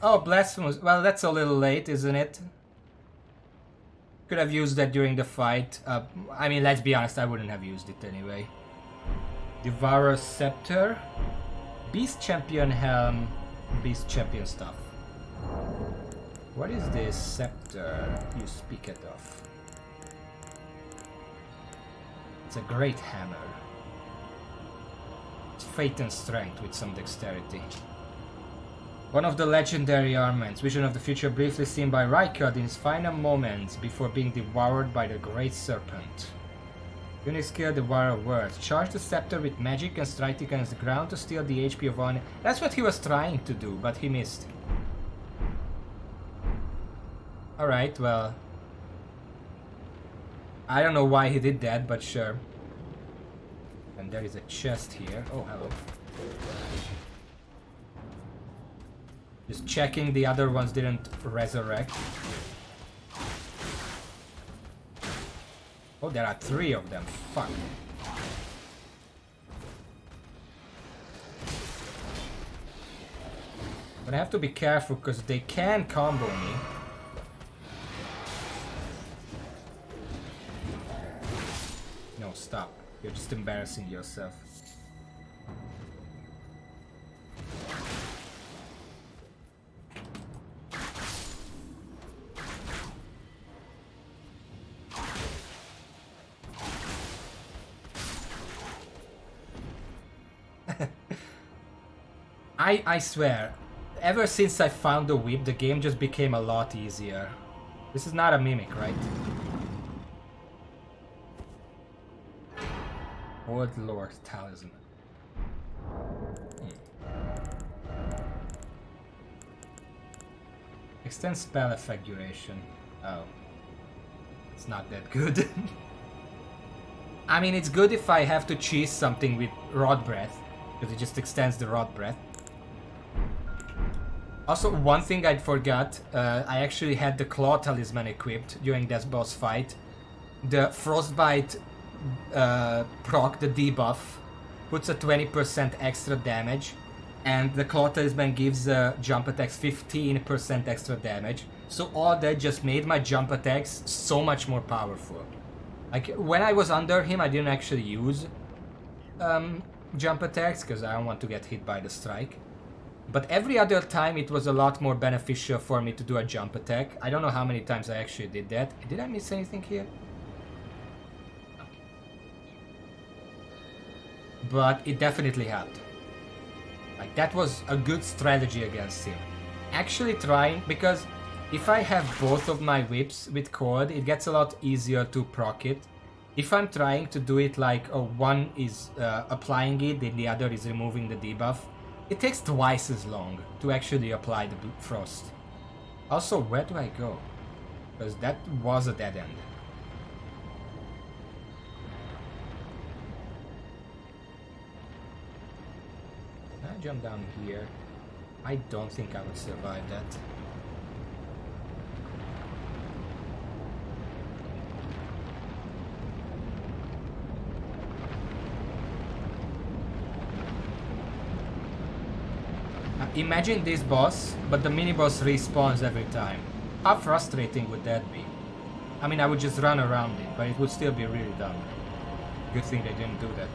Oh, Blasphemous. Well, that's a little late, isn't it? Could have used that during the fight. I mean, let's be honest, I wouldn't have used it anyway. Devourer Scepter. Beast Champion Helm. Beast Champion stuff. What is this scepter you speak it of? It's a great hammer. It's fate and strength with some dexterity. One of the legendary armaments, vision of the future briefly seen by Rykard in his final moments before being devoured by the Great Serpent. Unique skill, Devourer Words. Charge the scepter with magic and strike it against the ground to steal the HP of one. That's what he was trying to do, but he missed. Alright, well... I don't know why he did that, but sure. And there is a chest here. Oh, hello. Just checking the other ones didn't resurrect. Oh, there are 3 of them. Fuck. But I have to be careful because they can combo me. No, stop. You're just embarrassing yourself. I swear, ever since I found the whip, the game just became a lot easier. This is not a mimic, right? Old Lord Talisman. Extend spell effect duration. Oh. It's not that good. I mean, it's good if I have to cheese something with Rod Breath, because it just extends the Rod Breath. Also, one thing I forgot, I actually had the Claw Talisman equipped during this boss fight. The Frostbite proc, the debuff, puts a 20% extra damage, and the Claw Talisman gives jump attacks 15% extra damage. So all that just made my jump attacks so much more powerful. Like, when I was under him, I didn't actually use jump attacks, because I don't want to get hit by the strike. But every other time it was a lot more beneficial for me to do a jump attack. I don't know how many times I actually did that. Did I miss anything here? But it definitely helped. Like, that was a good strategy against him. Actually trying, because if I have both of my whips with cord, it gets a lot easier to proc it. If I'm trying to do it like one is applying it, then the other is removing the debuff, it takes twice as long to actually apply the frost. Also, where do I go? Because that was a dead end. Can I jump down here? I don't think I would survive that. Imagine this boss, but the mini-boss respawns every time. How frustrating would that be? I mean, I would just run around it, but it would still be really dumb. Good thing they didn't do that.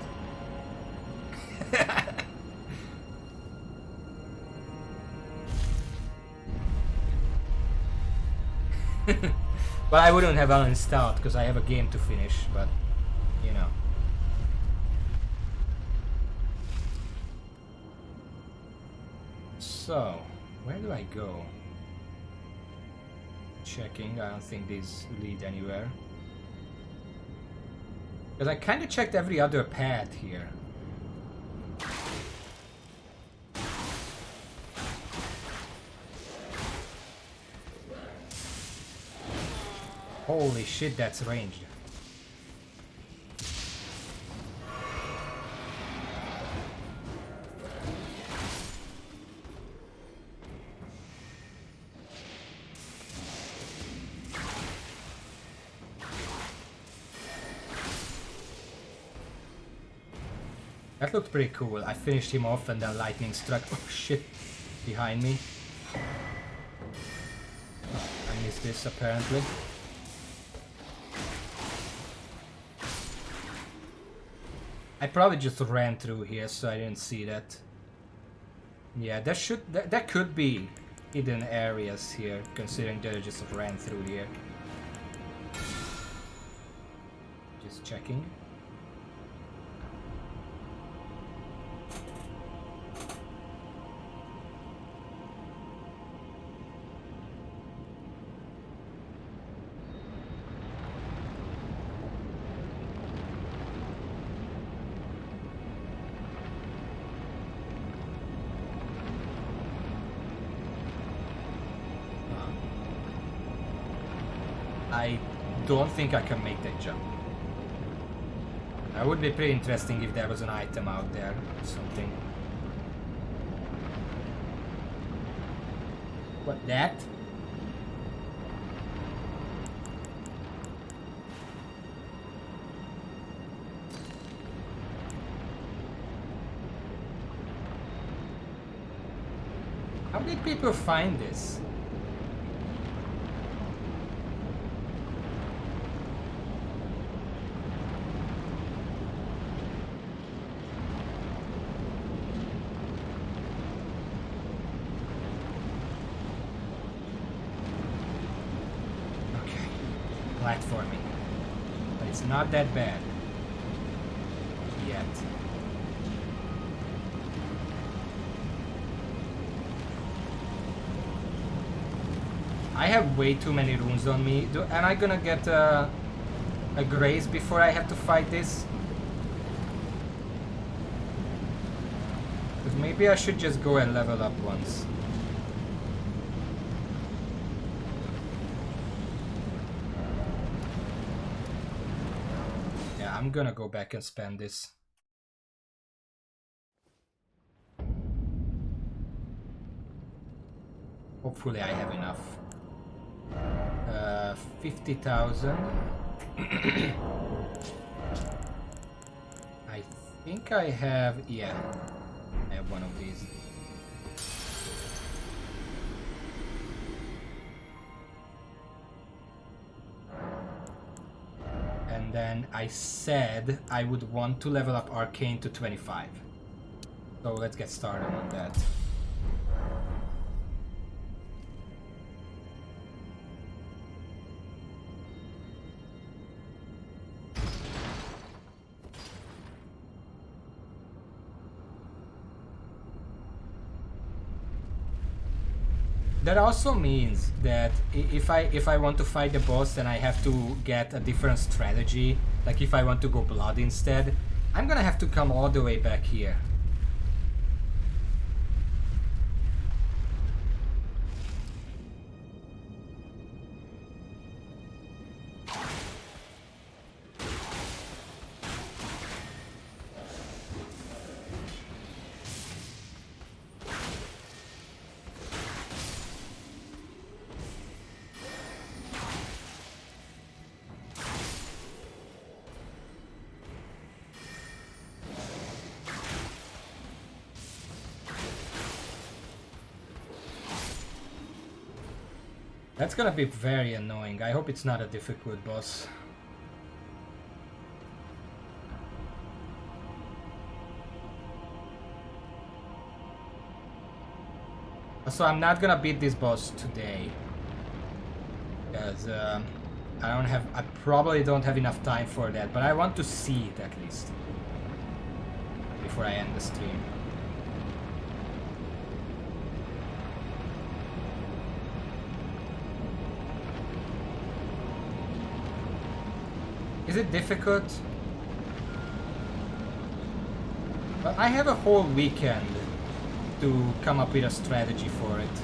Well, I wouldn't have uninstalled, because I have a game to finish, but, you know. So, where do I go? Checking, I don't think these lead anywhere. Because I kind of checked every other path here. Holy shit, that's ranged. That looked pretty cool. I finished him off and then lightning struck. Oh shit, behind me. missed this apparently. I probably just ran through here, so I didn't see that. Yeah, there could be hidden areas here, considering that I just ran through here. Just checking. I don't think I can make that jump. That would be pretty interesting if there was an item out there or something. What, that? How did people find this? Platforming, but it's not that bad yet. I have way too many runes on me. Am I gonna get a grace before I have to fight this? Because maybe I should just go and level up once. I'm gonna go back and spend this. Hopefully I have enough. 50,000. I think I have, yeah, I have one of these. And then I said I would want to level up Arcane to 25. So let's get started on that. That also means that if I want to fight the boss, then I have to get a different strategy. Like if I want to go blood instead, I'm gonna have to come all the way back here. That's gonna be very annoying. I hope it's not a difficult boss. So I'm not gonna beat this boss today. Because I probably don't have enough time for that, but I want to see it at least. Before I end the stream. Is it difficult? But I have a whole weekend to come up with a strategy for it.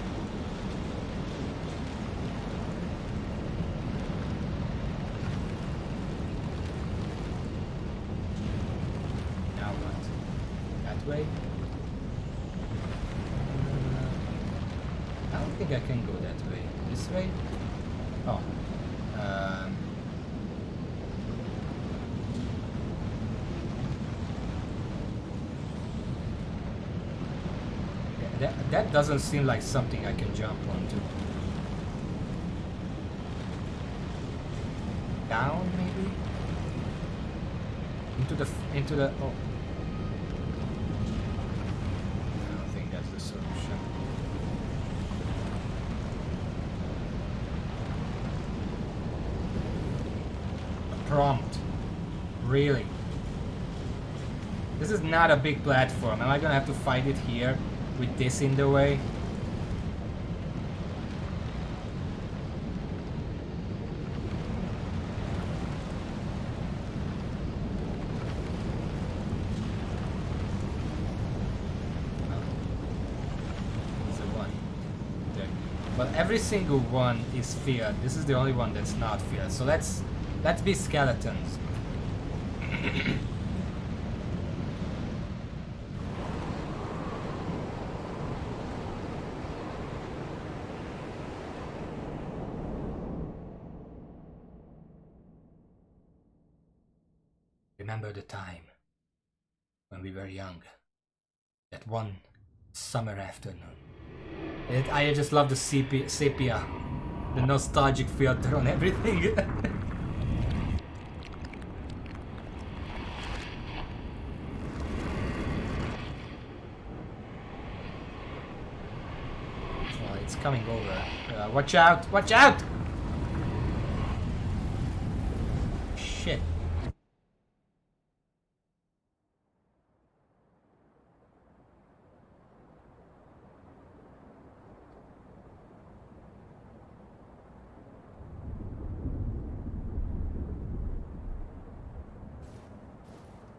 Now what? That way? I don't think I can go that way. This way? Oh. That doesn't seem like something I can jump onto. down, maybe? Into the... Oh. I don't think that's the solution. A prompt. Really? This is not a big platform. Am I gonna have to fight it here with this in the way? But every single one is filled. This is the only one that's not filled. So let's be skeletons. Remember the time when we were young. That one summer afternoon. I just love the sepia, the nostalgic filter on everything. Oh, it's coming over. Watch out! Watch out! Shit.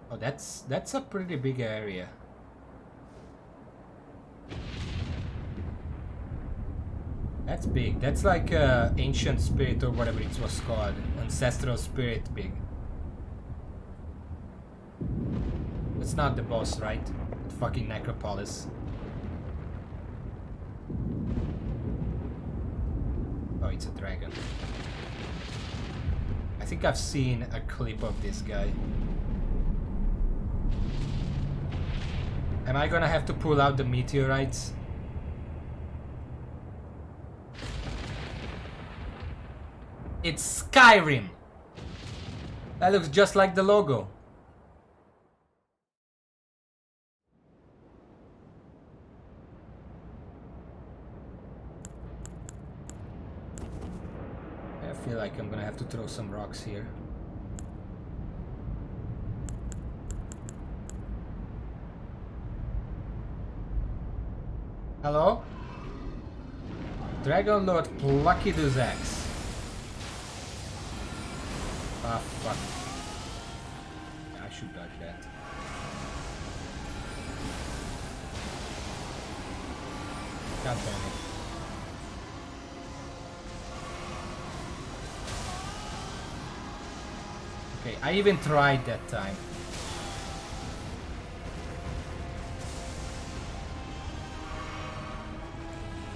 Oh, that's a pretty big area. That's big. That's like ancient spirit or whatever it was called. Ancestral spirit big. That's not the boss, right? Fucking Necropolis. Oh, it's a dragon. I think I've seen a clip of this guy. Am I gonna have to pull out the meteorites? It's Skyrim! That looks just like the logo. I feel like I'm gonna have to throw some rocks here. Hello? Dragon Lord Plucky Axe. Ah, fuck. I should dodge that. God damn it. Okay, I even tried that time.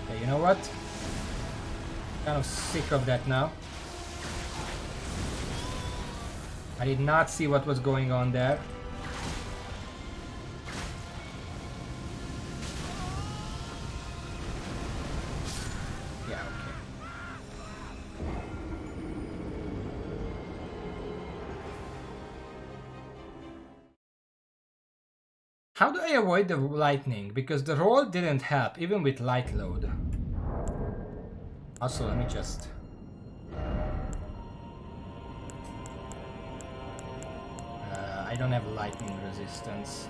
Okay, you know what? Kind of sick of that now. I did not see what was going on there. Yeah, okay. How do I avoid the lightning? Because the roll didn't help, even with light load. Also, let me just... I don't have lightning resistance.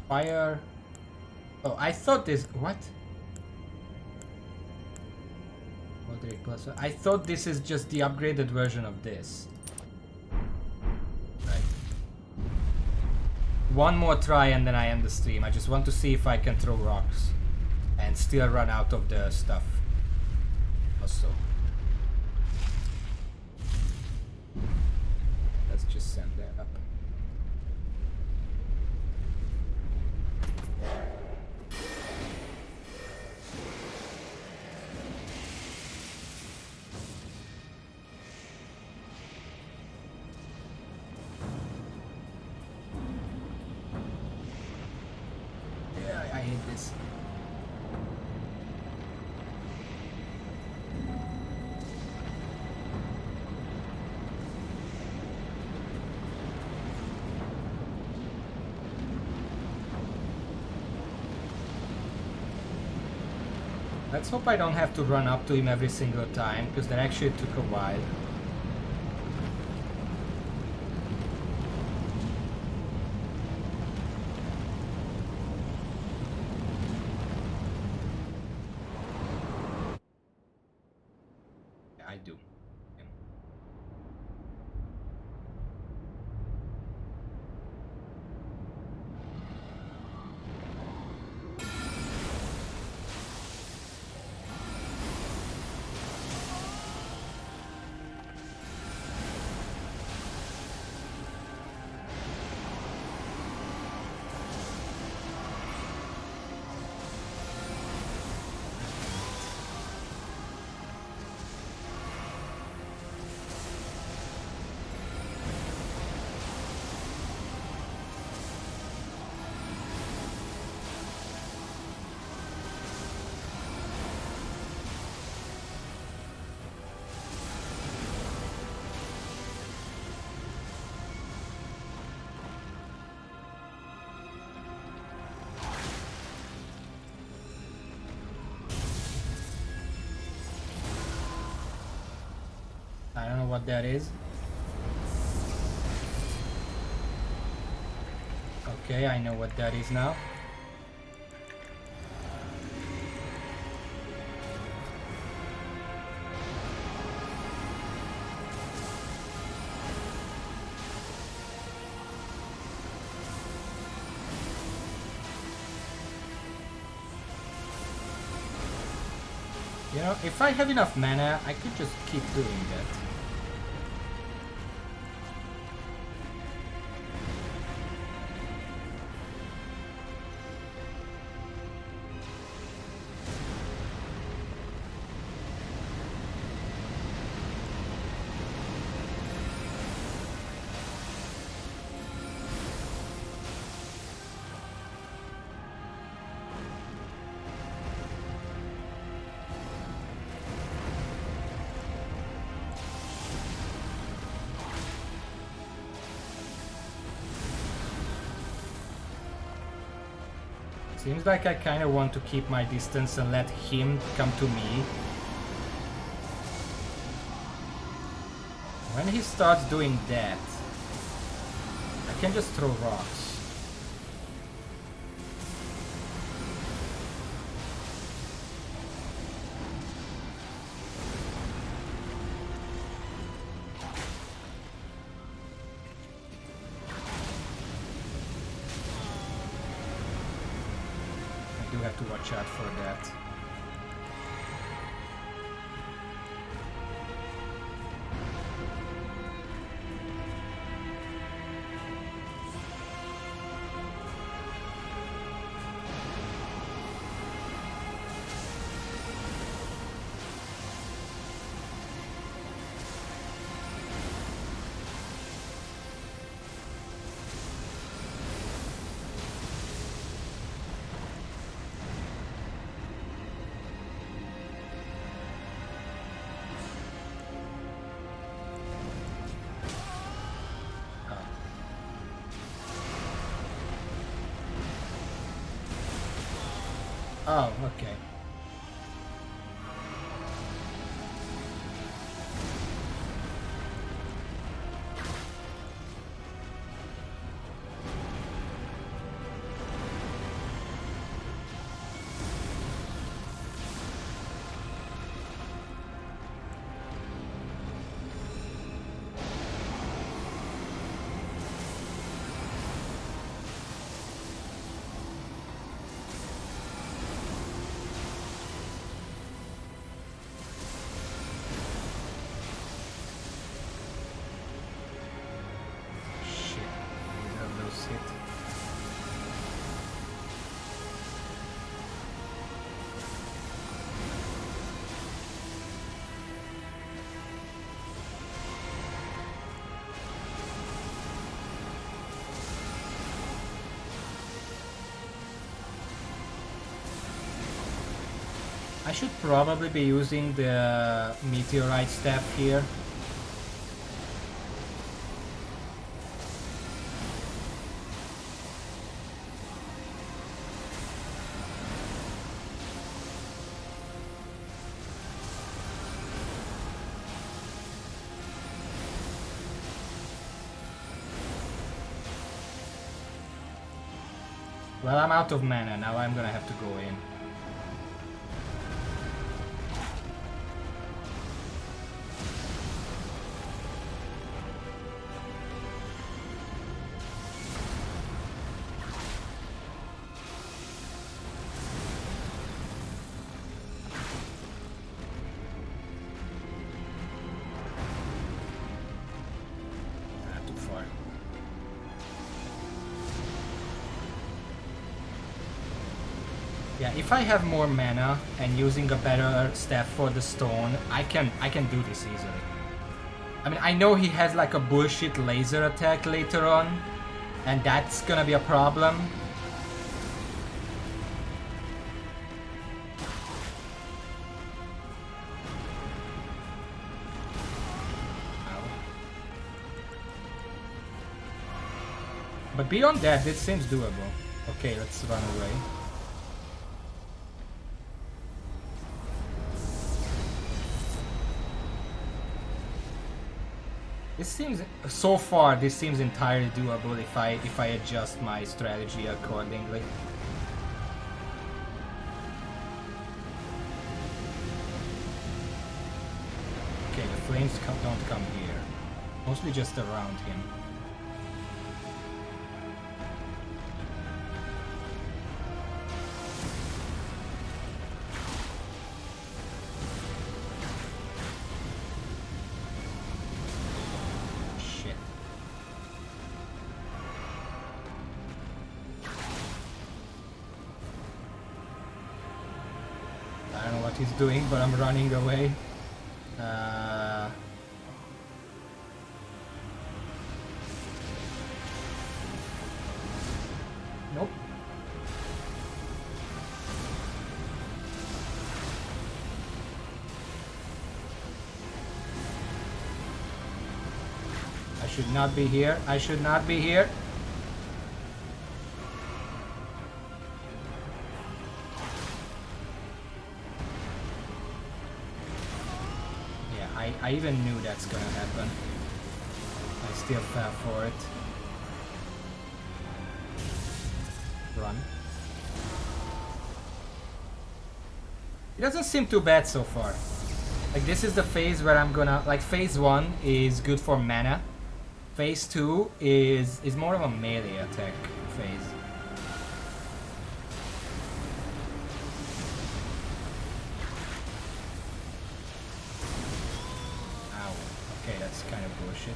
Fire. Oh, I thought this... What? I thought this is just the upgraded version of this. Right. One more try and then I end the stream. I just want to see if I can throw rocks and still run out of the stuff. Also. Let's just send that up. Let's hope I don't have to run up to him every single time, because that actually took a while. I do. I don't know what that is. Okay, I know what that is now. You know, if I have enough mana, I could just keep doing that. Seems like I kind of want to keep my distance and let him come to me. When he starts doing that, I can just throw rocks. To watch out for that. Oh, okay. I should probably be using the meteorite staff here. Well, I'm out of mana, now I'm gonna have to go in. Yeah, if I have more mana and using a better staff for the stone, I can do this easily. I mean, I know he has like a bullshit laser attack later on, and that's gonna be a problem. Ow. But beyond that, it seems doable. Okay, let's run away. This seems, so far, this seems entirely doable if I adjust my strategy accordingly. Okay, the flames don't come here. Mostly just around him. He's doing, but I'm running away. Nope. I should not be here. I should not be here. I even knew that's gonna happen. I still fell for it. Run. It doesn't seem too bad so far. Like, this is the phase where I'm gonna... Like, phase 1 is good for mana. Phase 2 is more of a melee attack phase. Okay, that's kind of bullshit.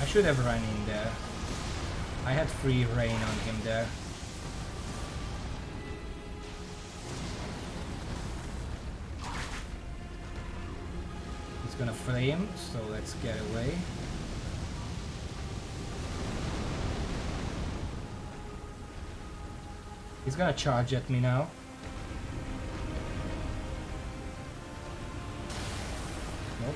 I should have run in there. I had free reign on him there. He's gonna flame, so let's get away. He's gonna charge at me now. Nope.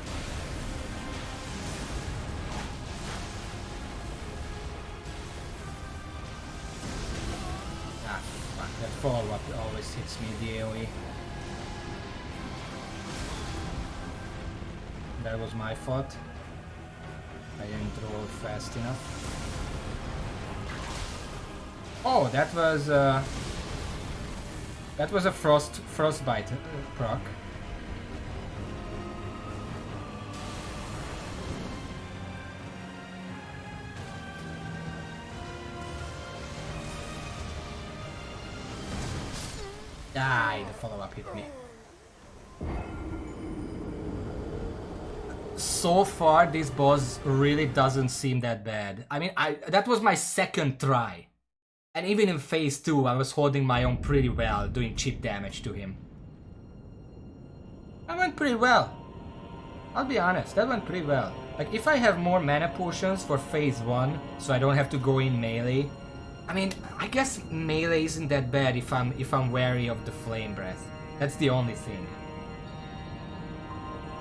That follow-up always hits me, the AoE. That was my fault. I didn't roll fast enough. Oh, that was a frostbite proc. Ah, the follow-up hit me. So far, this boss really doesn't seem that bad. I mean, that was my second try. And even in phase 2, I was holding my own pretty well, doing cheap damage to him. That went pretty well. I'll be honest, that went pretty well. Like, if I have more mana potions for phase 1, so I don't have to go in melee, I mean, I guess melee isn't that bad if I'm wary of the flame breath. That's the only thing.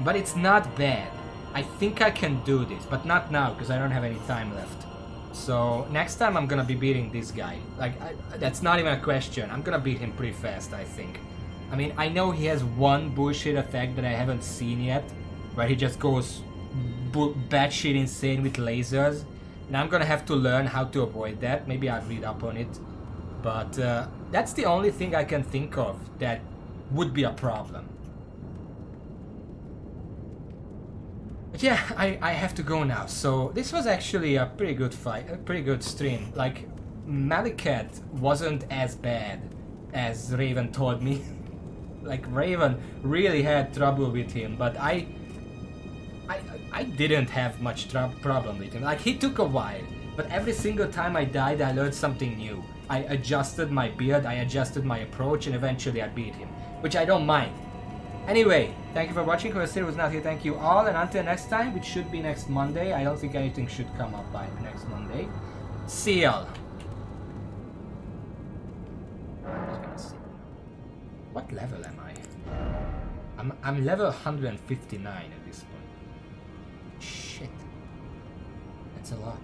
But it's not bad. I think I can do this, but not now because I don't have any time left. So next time I'm gonna be beating this guy. Like, that's not even a question. I'm gonna beat him pretty fast, I think. I mean, I know he has one bullshit attack that I haven't seen yet, where he just goes batshit insane with lasers. And I'm gonna have to learn how to avoid that. Maybe I'll read up on it. But that's the only thing I can think of that would be a problem. But yeah, I have to go now. So this was actually a pretty good fight, a pretty good stream. Like, Malikat wasn't as bad as Raven told me. Like, Raven really had trouble with him, but I didn't have much problem with him. Like, he took a while, but every single time I died, I learned something new. I adjusted my build, I adjusted my approach, and eventually I beat him, which I don't mind. Anyway, thank you for watching. Whoever was not here, thank you all, and until next time, which should be next Monday. I don't think anything should come up by next Monday. See y'all. What level am I? I'm level 159 at this point. Shit. That's a lot.